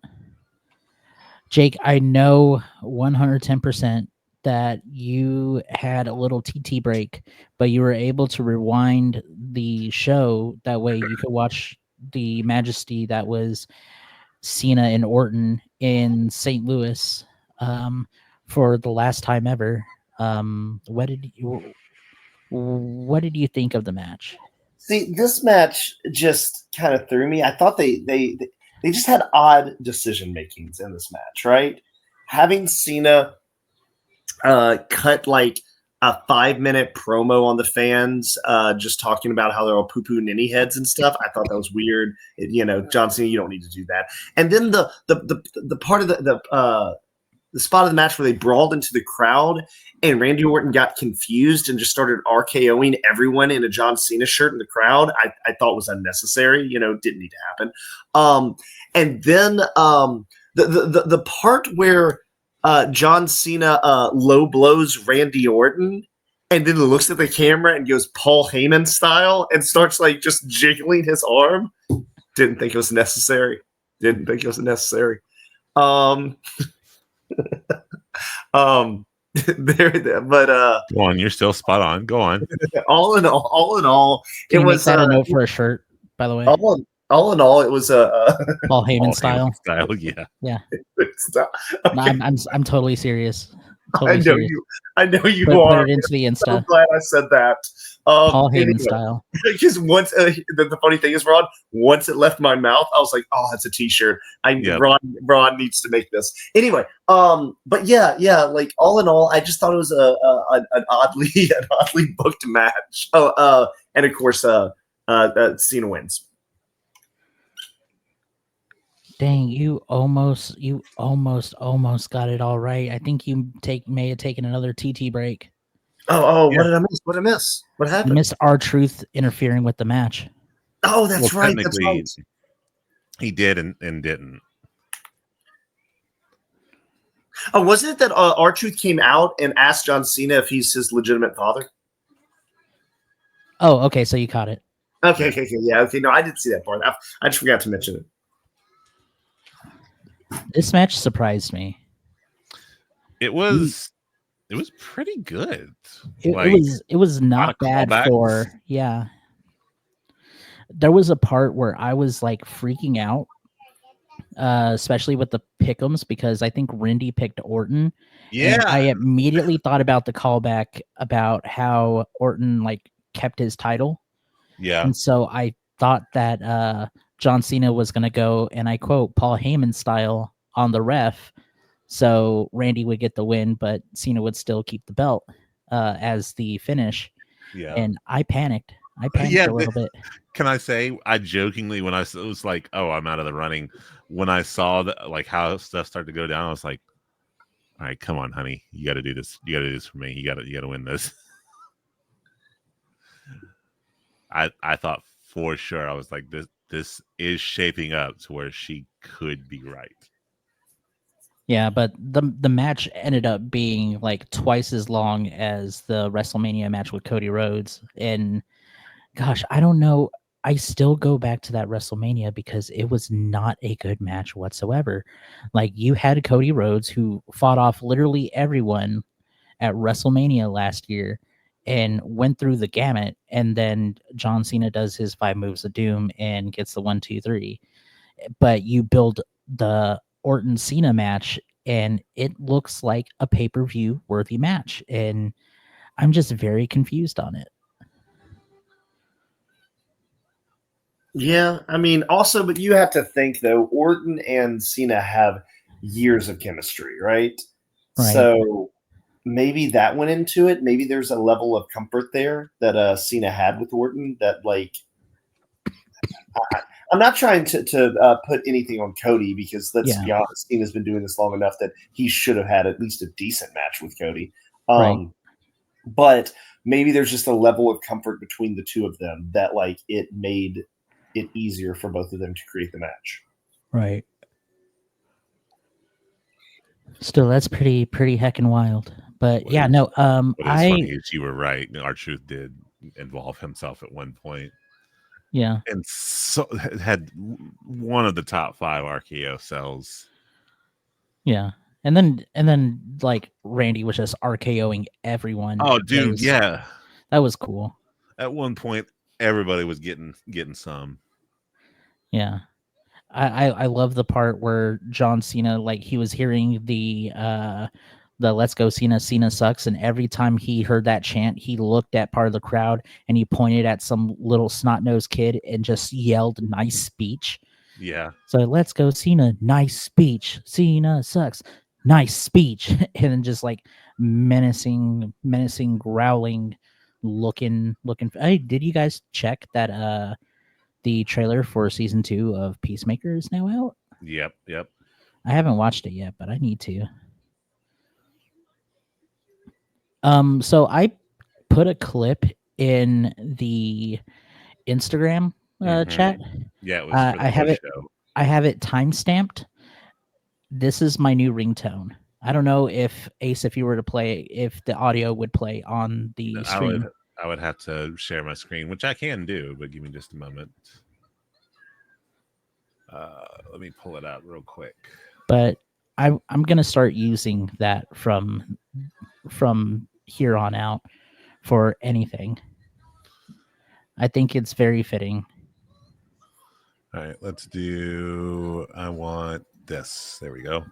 Jake, I know 110% that you had a little TT break, but you were able to rewind the show. That way you could watch the majesty that was Cena and Orton in St. Louis for the last time ever. What did you think of the match? See, this match just kind of threw me. I thought they just had odd decision makings in this match, right? Having Cena cut like a 5-minute promo on the fans, just talking about how they're all poo-poo ninny heads and stuff. I thought that was weird. John Cena, you don't need to do that. And then the part of the spot of the match where they brawled into the crowd and Randy Orton got confused and just started RKOing everyone in a John Cena shirt in the crowd, I thought was unnecessary. Didn't need to happen. And then the part where John Cena low blows Randy Orton and then looks at the camera and goes Paul Heyman style and starts like just jiggling his arm. Didn't think it was necessary. But Go on, you're still spot on. Go on. all in all, Can it you make was that a note for a shirt, by the way? all in all, it was Paul Heyman Paul style. Heyman style, yeah. Yeah. okay. No, I'm totally serious. I Totally know serious. you. I know you Put are. it into the I'm so Insta. glad I said that. Paul Heyman Anyway, style. because once the funny thing is, Ron, once it left my mouth, I was like, "Oh, that's a T-shirt." Yep. Ron needs to make this anyway. But yeah, like all in all, I just thought it was an oddly booked match. And of course, Cena wins. Dang, you almost got it all right. I think you may have taken another TT break. Oh, Yeah. what did I miss? What did I miss? What You happened? missed R-Truth interfering with the match. Oh, that's Well, right. That's technically, right. he did and didn't. Oh, wasn't it that R-Truth came out and asked John Cena if he's his legitimate father? Oh, okay, so you caught it. Okay, yeah, okay. No, I didn't see that part. I just forgot to mention it. This match surprised me. It was pretty good. It was not bad callbacks. for There was a part where I was like freaking out, especially with the pick'ems, because I think Rindy picked Orton. Yeah. And I immediately thought about the callback about how Orton like kept his title. Yeah. And so I thought that John Cena was going to go, and I quote, Paul Heyman style on the ref. So Randy would get the win, but Cena would still keep the belt as the finish. Yeah. And I panicked. A little bit. Can I say, I jokingly, when I was like, oh, I'm out of the running, when I saw that, like, how stuff started to go down, I was like, all right, come on, honey, you got to do this. You got to do this for me. You got to win this. I thought for sure, I was like, this is shaping up to where she could be right. Yeah, but the match ended up being like twice as long as the WrestleMania match with Cody Rhodes. And gosh, I don't know. I still go back to that WrestleMania because it was not a good match whatsoever. Like, you had Cody Rhodes, who fought off literally everyone at WrestleMania last year and went through the gamut. And then John Cena does his 5 moves of doom and gets the 1, 2, 3. But you build the Orton Cena match and it looks like a pay-per-view worthy match. And I'm just very confused on it. Yeah, I mean, also, but you have to think though, Orton and Cena have years of chemistry, right? So maybe that went into it. Maybe there's a level of comfort there that Cena had with Orton that, like, I'm not trying to put anything on Cody because let's be honest, Cena's been doing this long enough that he should have had at least a decent match with Cody. But maybe there's just a level of comfort between the two of them that, like, it made it easier for both of them to create the match. Right. Still, that's pretty heckin' wild. But What yeah, is, no. What is funny is you were right. R-Truth did involve himself at one point. Yeah. And so had one of the top 5 RKO sells. Yeah. And then like Randy was just RKOing everyone. Oh, dude, yeah. That was cool. At one point, everybody was getting some. Yeah. I love the part where John Cena, like, he was hearing the Let's Go Cena sucks, and every time he heard that chant, he looked at part of the crowd and he pointed at some little snot-nosed kid and just yelled nice speech. Yeah. So let's go Cena, nice speech. Cena sucks, nice speech. And then just like menacing, growling, looking. Hey, did you guys check that the trailer for season 2 of Peacemaker is now out? Yep. I haven't watched it yet, but I need to. So I put a clip in the Instagram chat. Yeah, it was for the show. I have it timestamped. This is my new ringtone. I don't know if Ace, if you were to play, if the audio would play on the stream. I would have to share my screen, which I can do, but give me just a moment. Let me pull it out real quick. But I'm gonna start using that from here on out for anything. I think it's very fitting. All right, let's do. I want this. There we go. All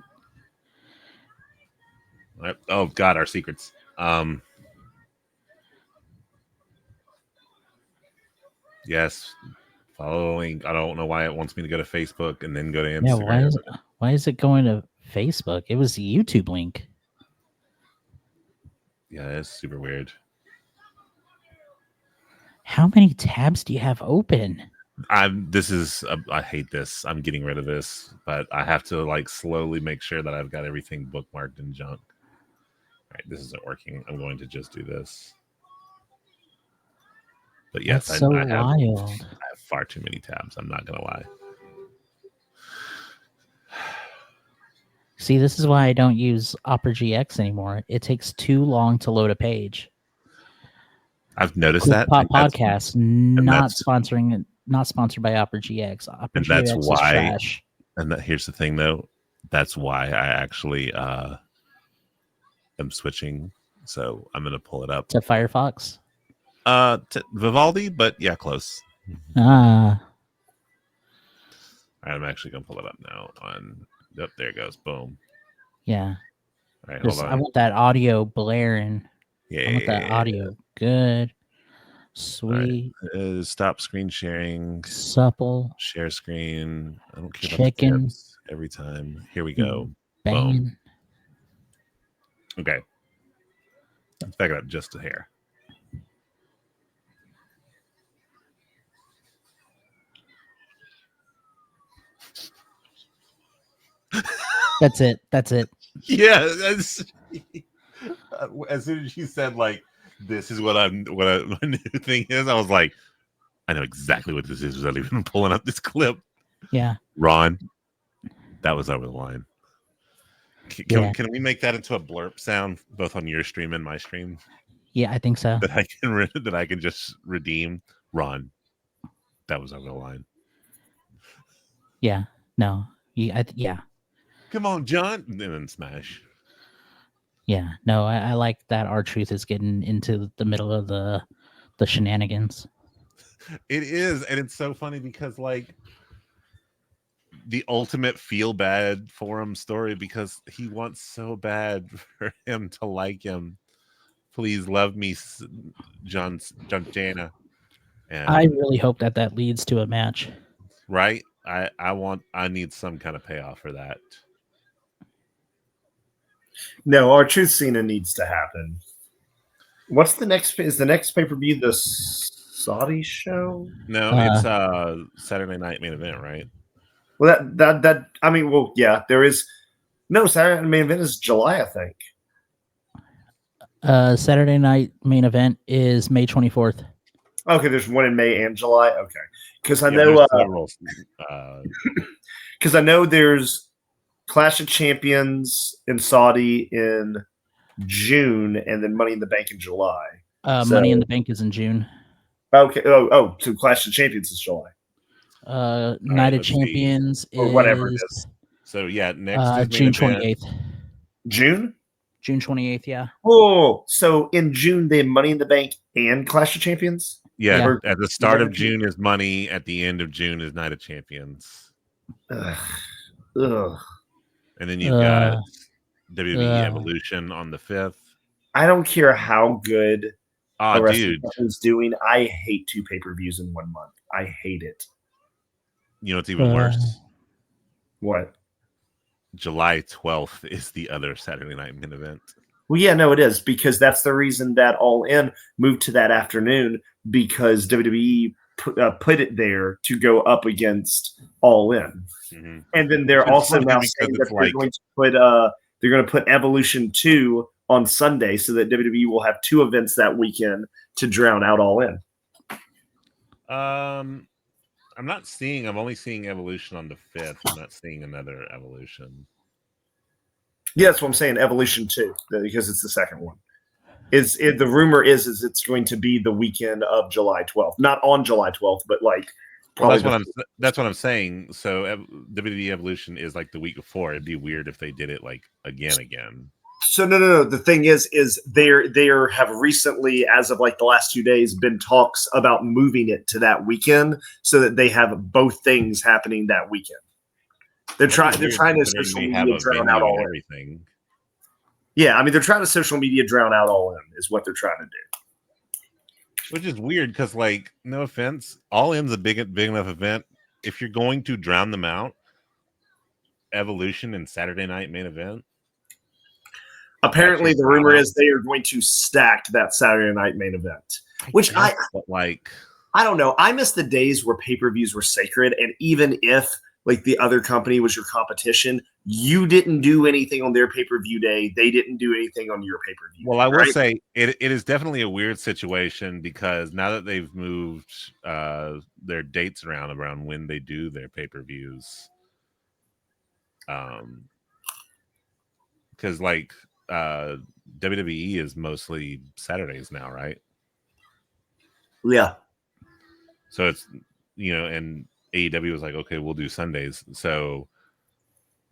right. Oh God, our secrets. Yes, following. I don't know why it wants me to go to Facebook and then go to Instagram. Yeah, why is it going to Facebook? It was the YouTube link. Yeah, it's super weird. How many tabs do you have open? I hate this. I'm getting rid of this, but I have to like slowly make sure that I've got everything bookmarked in junk. All right, this isn't working. I'm going to just do this. But yes, That's so I have wild. far too many tabs. I'm not gonna lie. See, this is why I don't use Opera GX anymore. It takes too long to load a page. I've noticed Quick that. Pop Podcast, not sponsored by Opera GX. Opera And that's GX is why. trash. And here's the thing, though. That's why I actually am switching. So I'm gonna pull it up To Firefox. To Vivaldi, but yeah, close. Ah. All right, I'm actually gonna pull it up now. Yep, there it goes. Boom. Yeah. All right, hold on. I want that audio blaring. Yeah. I want that audio good. Sweet. Right. Stop screen sharing. Supple. Share screen. I don't care Chicken. about the tips every time. Here we go. Banging. Boom. Okay. Let's back it up just a hair. That's it. Yeah. As soon as you said like this is what my new thing is, I was like, I know exactly what this is without even pulling up this clip. Yeah. Ron, that was over the line. Can we make that into a blurb sound both on your stream and my stream? Yeah, I think so. That I can just redeem. Ron, that was over the line. Yeah. No. Yeah. Come on, John, and then smash. Yeah. No, I like that R-Truth is getting into the middle of the shenanigans. It is, and it's so funny because like the ultimate feel bad forum story because he wants so bad for him to like him. Please love me, John Jana. And I really hope that leads to a match. Right? I need some kind of payoff for that. No, our Truth Cena needs to happen. What's the next? Is the next pay-per-view the Saudi show? No, it's Saturday Night Main Event, right? Well, that I mean, well, yeah, there is no Saturday Night Main Event is July, I think. Saturday Night Main Event is May 24th. Okay, there's one in May and July. Okay, because I know there's Clash of Champions in Saudi in June, and then Money in the Bank in July. Money in the Bank is in June. Okay. Oh, so Clash of Champions is July. Night of Champions is whatever it is. So yeah, next is June 28th. June 28th. Yeah. Oh, so in June they have Money in the Bank and Clash of Champions. Yeah. At the start of June is Money. At the end of June is Night of Champions. Ugh. And then you've got WWE Evolution on the 5th. I don't care how good dude is doing. I hate 2 pay-per-views in 1 month. I hate it. You know what's even worse? What? July 12th is the other Saturday Night Main Event. Well, yeah, no, it is because that's the reason that All In moved to that afternoon because WWE put it there to go up against All In, and then they're also now saying that they're going to put Evolution 2 on Sunday so that WWE will have 2 events that weekend to drown out All In. I'm only seeing Evolution on the 5th. I'm not seeing another Evolution. Yeah, that's what I'm saying. Evolution 2, because it's the second one. The rumor is it's going to be the weekend of July 12th, not on July 12th, but like Well, Probably that's what I'm saying. So WWE Evolution is like the week before. It'd be weird if they did it like again. So no. The thing is there have recently, as of like the last 2 days, been talks about moving it to that weekend so that they have both things happening that weekend. They're trying to social they media have a drown venue out all and in. everything. Yeah, I mean they're trying to social media drown out all in is what they're trying to do. Which is weird because, like, no offense, All In's a big enough event. If you're going to drown them out, Evolution and Saturday Night Main Event. Apparently, the rumor is they are going to stack that Saturday Night Main Event, which I don't know. I miss the days where pay-per-views were sacred, and even if like the other company was your competition, you didn't do anything on their pay-per-view day. They didn't do anything on your pay-per-view. Well, I will say it is definitely a weird situation because now that they've moved their dates around when they do their pay-per-views, because like WWE is mostly Saturdays now, right? Yeah. So it's, and AEW was like, okay, we'll do Sundays. So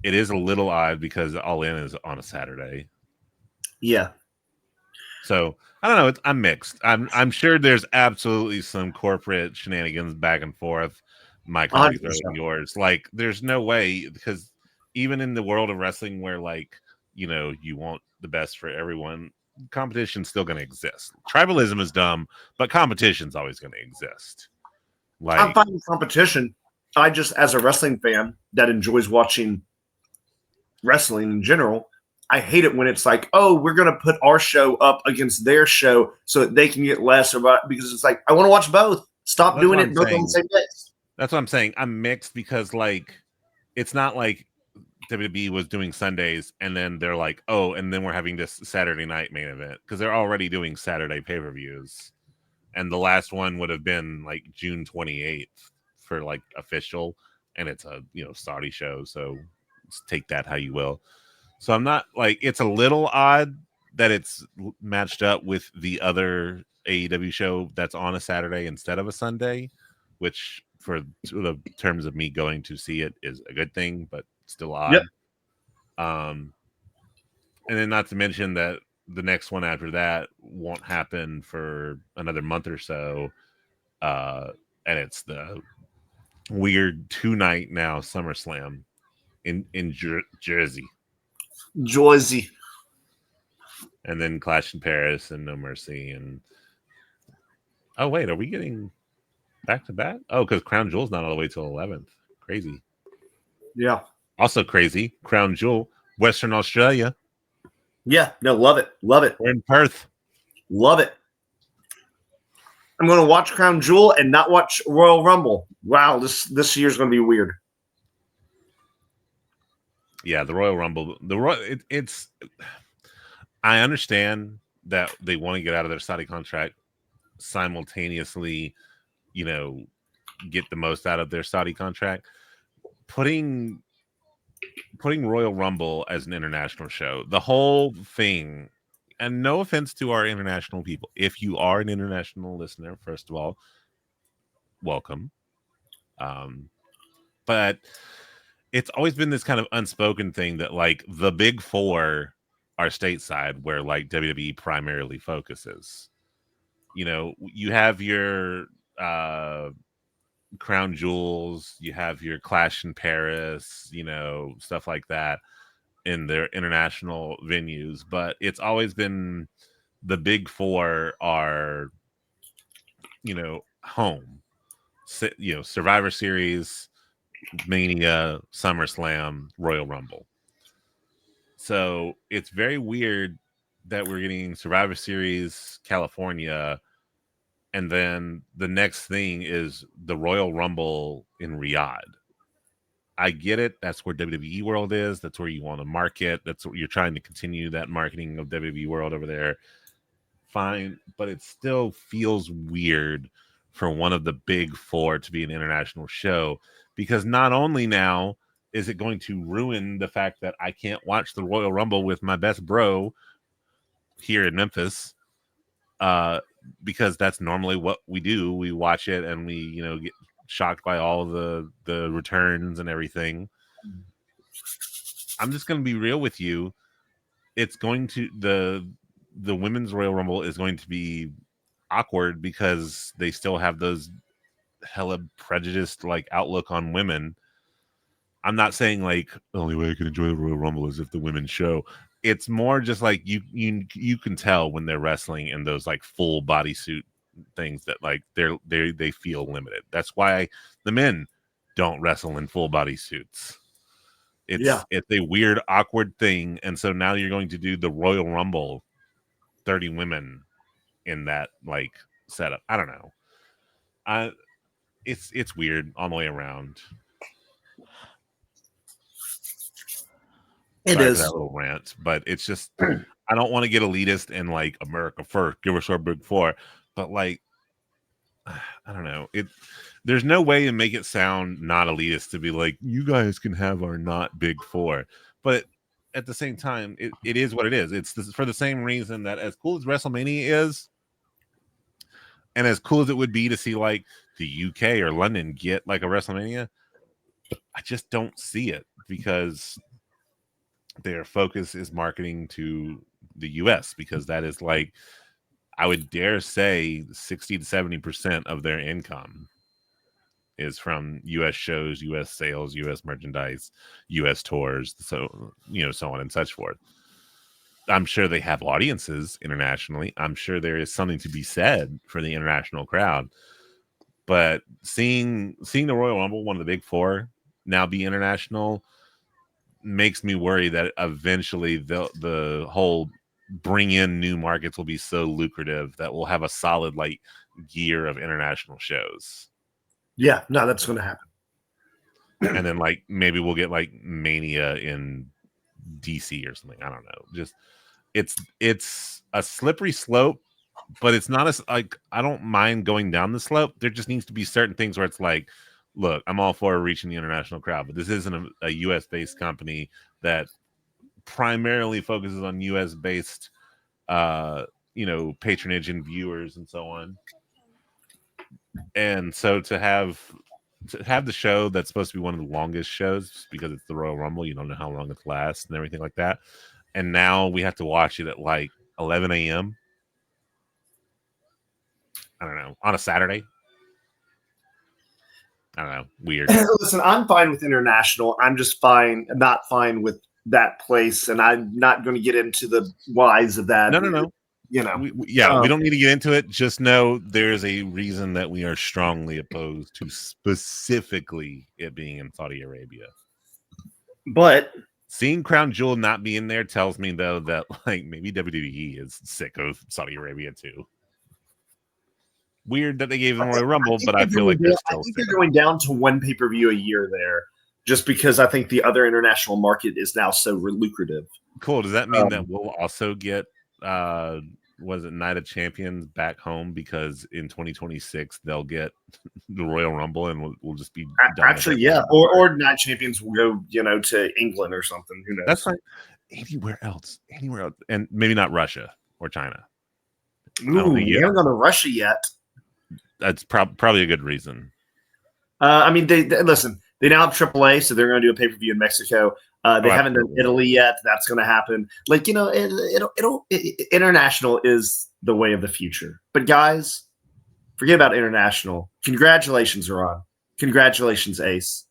it is a little odd because All In is on a Saturday. Yeah. So I don't know. I'm mixed. I'm sure there's absolutely some corporate shenanigans back and forth. Mike, I'll be throwing yours. Like, there's no way, because even in the world of wrestling where, like, you want the best for everyone, competition's still going to exist. Tribalism is dumb, but competition's always going to exist. Like, I'm fine with competition. I just, as a wrestling fan that enjoys watching wrestling in general, I hate it when it's like, oh, we're going to put our show up against their show so that they can get less, because it's like, I want to watch both. Stop doing it both on the same day. That's what I'm saying. I'm mixed because, like, it's not like WWE was doing Sundays and then they're like, oh, and then we're having this Saturday night main event, because they're already doing Saturday pay-per-views. And the last one would have been like June 28th for like official, and it's a Saudi show, so take that how you will. So I'm not like, it's a little odd that it's matched up with the other AEW show that's on a Saturday instead of a Sunday, which for the terms of me going to see it is a good thing, but still odd. Yep. And then not to mention that the next one after that won't happen for another month or so. And it's the weird 2-night now SummerSlam in Jersey. And then Clash in Paris and No Mercy. And oh, wait, are we getting back to back? Oh, because Crown Jewel's not all the way till 11th. Crazy. Yeah. Also crazy. Crown Jewel, Western Australia. Yeah. No, love it. Love it. We're in Perth. Love it. I'm going to watch Crown Jewel and not watch Royal Rumble. Wow, this year's going to be weird. Yeah, the Royal Rumble. It's. I understand that they want to get out of their Saudi contract, simultaneously, get the most out of their Saudi contract. Putting Royal Rumble as an international show, the whole thing. And no offense to our international people. If you are an international listener, first of all, welcome. But it's always been this kind of unspoken thing that, like, the big four are stateside, where like WWE primarily focuses. You have your Crown Jewels, you have your Clash in Paris, stuff like that in their international venues, but it's always been the big four are, home. Survivor Series, Mania, SummerSlam, Royal Rumble. So it's very weird that we're getting Survivor Series California, and then the next thing is the Royal Rumble in Riyadh. I get it. That's where WWE World is. That's where you want to market. That's what you're trying to continue, that marketing of WWE World over there. Fine. But it still feels weird for one of the big four to be an international show, because not only now is it going to ruin the fact that I can't watch the Royal Rumble with my best bro here in Memphis, because that's normally what we do. We watch it and we, shocked by all the returns and everything. I'm just going to be real with you. It's going to the women's Royal Rumble is going to be awkward because they still have those hella prejudiced like outlook on women. I'm not saying like the only way I can enjoy the Royal Rumble is if the women show. It's more just like you can tell when they're wrestling in those like full bodysuit things that like they feel limited. That's why the men don't wrestle in full body suits. It's a weird, awkward thing, and so now you're going to do the Royal Rumble, 30 women in that like setup. I don't know. It's weird all the way around. It is for that little rant, but it's just I don't want to get elitist and like America first, give us our big four, but like I don't know. There's no way to make it sound not elitist to be like you guys can have our not big four, but at the same time, it is what it is. It's for the same reason that as cool as WrestleMania is, and as cool as it would be to see like the UK or London get like a WrestleMania, I just don't see it because their focus is marketing to the US because that is like I would dare say 60 to 70% of their income is from US shows, US sales, US merchandise, US tours, so so on and such forth. I'm sure they have audiences internationally. I'm sure there is something to be said for the international crowd. But seeing the Royal Rumble, one of the big four, now be international makes me worry that eventually the whole bring in new markets will be so lucrative that we'll have a solid like year of international shows. Yeah, no, that's going to happen. And then like maybe we'll get like Mania in DC or something. I don't know. Just it's a slippery slope, but it's not as like I don't mind going down the slope. There just needs to be certain things where it's like, look, I'm all for reaching the international crowd, but this isn't a US based company that primarily focuses on US based patronage and viewers and so on. And so to have the show that's supposed to be one of the longest shows because it's the Royal Rumble, you don't know how long it lasts and everything like that. And now we have to watch it at like 11 a.m. I don't know, on a Saturday. I don't know. Weird. Listen, I'm fine with international. I'm just not fine with that place. And I'm not going to get into the whys of that. No. We don't need to get into it. Just know there's a reason that we are strongly opposed to specifically it being in Saudi Arabia. But seeing Crown Jewel not be in there tells me though that like maybe WWE is sick of Saudi Arabia too. Weird that they gave them Royal Rumble, but I feel like they're going down to one pay-per-view a year there, just because I think the other international market is now so lucrative. Cool. Does that mean that we'll also get was it Night of Champions back home because in 2026 they'll get the Royal Rumble and we'll just be done actually or Night Champions will go to England or something. Who knows? That's fine. Anywhere else, and maybe not Russia or China. Ooh, we haven't gone to Russia yet. That's probably a good reason. I mean, they listen. They now have AAA, so they're going to do a pay-per-view in Mexico. They haven't done Italy yet. That's going to happen. Like, international is the way of the future. But guys, forget about international. Congratulations, Ron. Congratulations, Ace.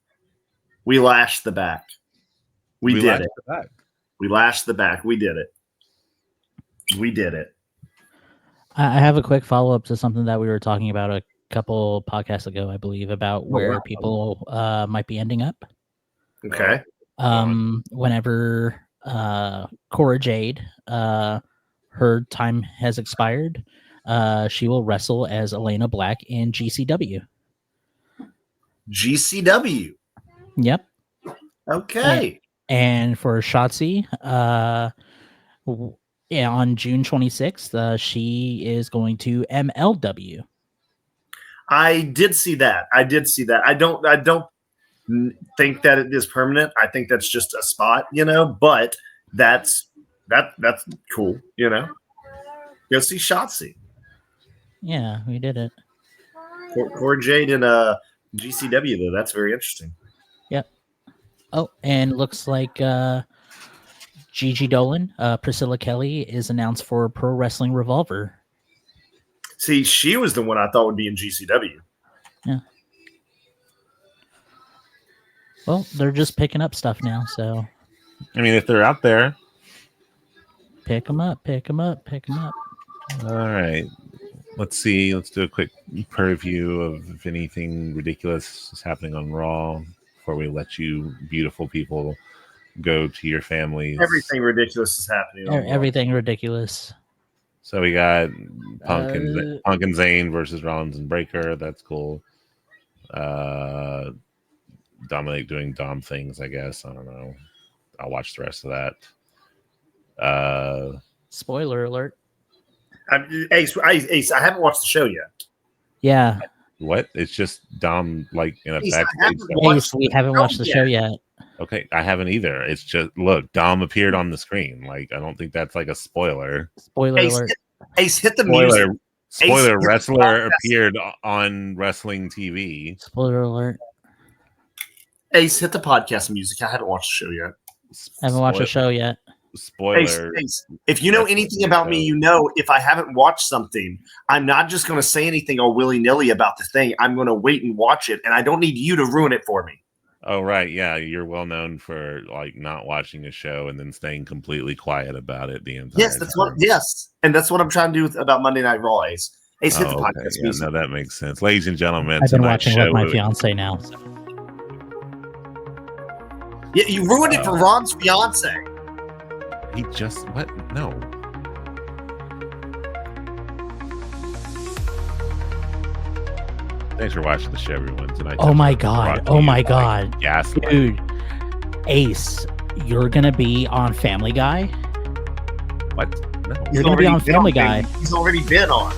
We lashed the back. We did it. We lashed the back. We did it. We did it. I have a quick follow-up to something that we were talking about a couple podcasts ago, I believe, about where people might be ending up. Okay. Whenever Cora Jade, her time has expired, she will wrestle as Elena Black in GCW. GCW. Yep. Okay. And for Shotzi, on June 26th, she is going to MLW. I did see that. I don't think that it is permanent. I think that's just a spot, but that's cool, Go see Shotzi. Yeah, we did it. Cora Jade in GCW though, that's very interesting. Yep. Oh, and looks like Gigi Dolan, Priscilla Kelly is announced for Pro Wrestling Revolver. See, she was the one I thought would be in GCW. Yeah. Well, they're just picking up stuff now, so I mean, if they're out there, pick them up, pick them up, pick them up. all right. Let's see. Let's do a quick preview of if anything ridiculous is happening on Raw before we let you beautiful people go to your families. Everything ridiculous is happening. Everything ridiculous. So we got Punk and Zayn versus Rollins and Breaker. That's cool. Dominic doing Dom things, I guess. I don't know. I'll watch the rest of that. Spoiler alert. Ace, I haven't watched the show yet. Yeah. What? It's just Dom like in a Ace, backstage. Ace, we haven't watched the show yet. Okay, I haven't either. It's just look, Dom appeared on the screen. Like I don't think that's like a spoiler. Spoiler alert. Ace, hit the music. Spoiler, wrestler appeared on wrestling TV. Spoiler alert. Ace, hit the podcast music. I haven't watched the show yet. Haven't watched the show yet. Spoiler. Ace, if you know anything about me, you know if I haven't watched something, I'm not just going to say anything all willy-nilly about the thing. I'm going to wait and watch it, and I don't need you to ruin it for me. Oh, right. Yeah, you're well known for like not watching a show and then staying completely quiet about it the entire time. And that's what I'm trying to do about Monday Night Raw, Ace. Ace, hit the Okay. podcast music. No, that makes sense. Ladies and gentlemen, I've been watching with my fiance now. Yeah, you ruined it for Ron's fiance. He just what? No. Thanks for watching the show, everyone. Tonight. Oh my god! Oh my god! Gaslight. Dude, Ace, you're gonna be on Family Guy. What? No. You're gonna be on Family Guy. He's already been on.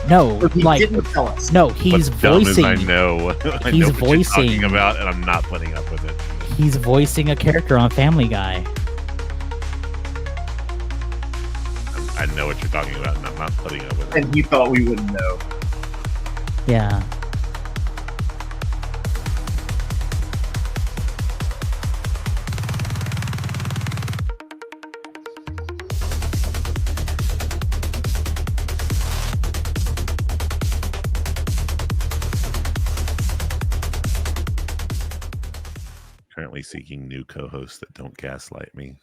No, He like didn't tell us. no, he's What's dumb is voicing. I know. I He's know what you're voicing. talking about, and I'm not putting up with it. He's voicing a character on Family Guy. I know what you're talking about, and I'm not putting up with it. And he thought we wouldn't know. Yeah. Currently seeking new co-hosts that don't gaslight me.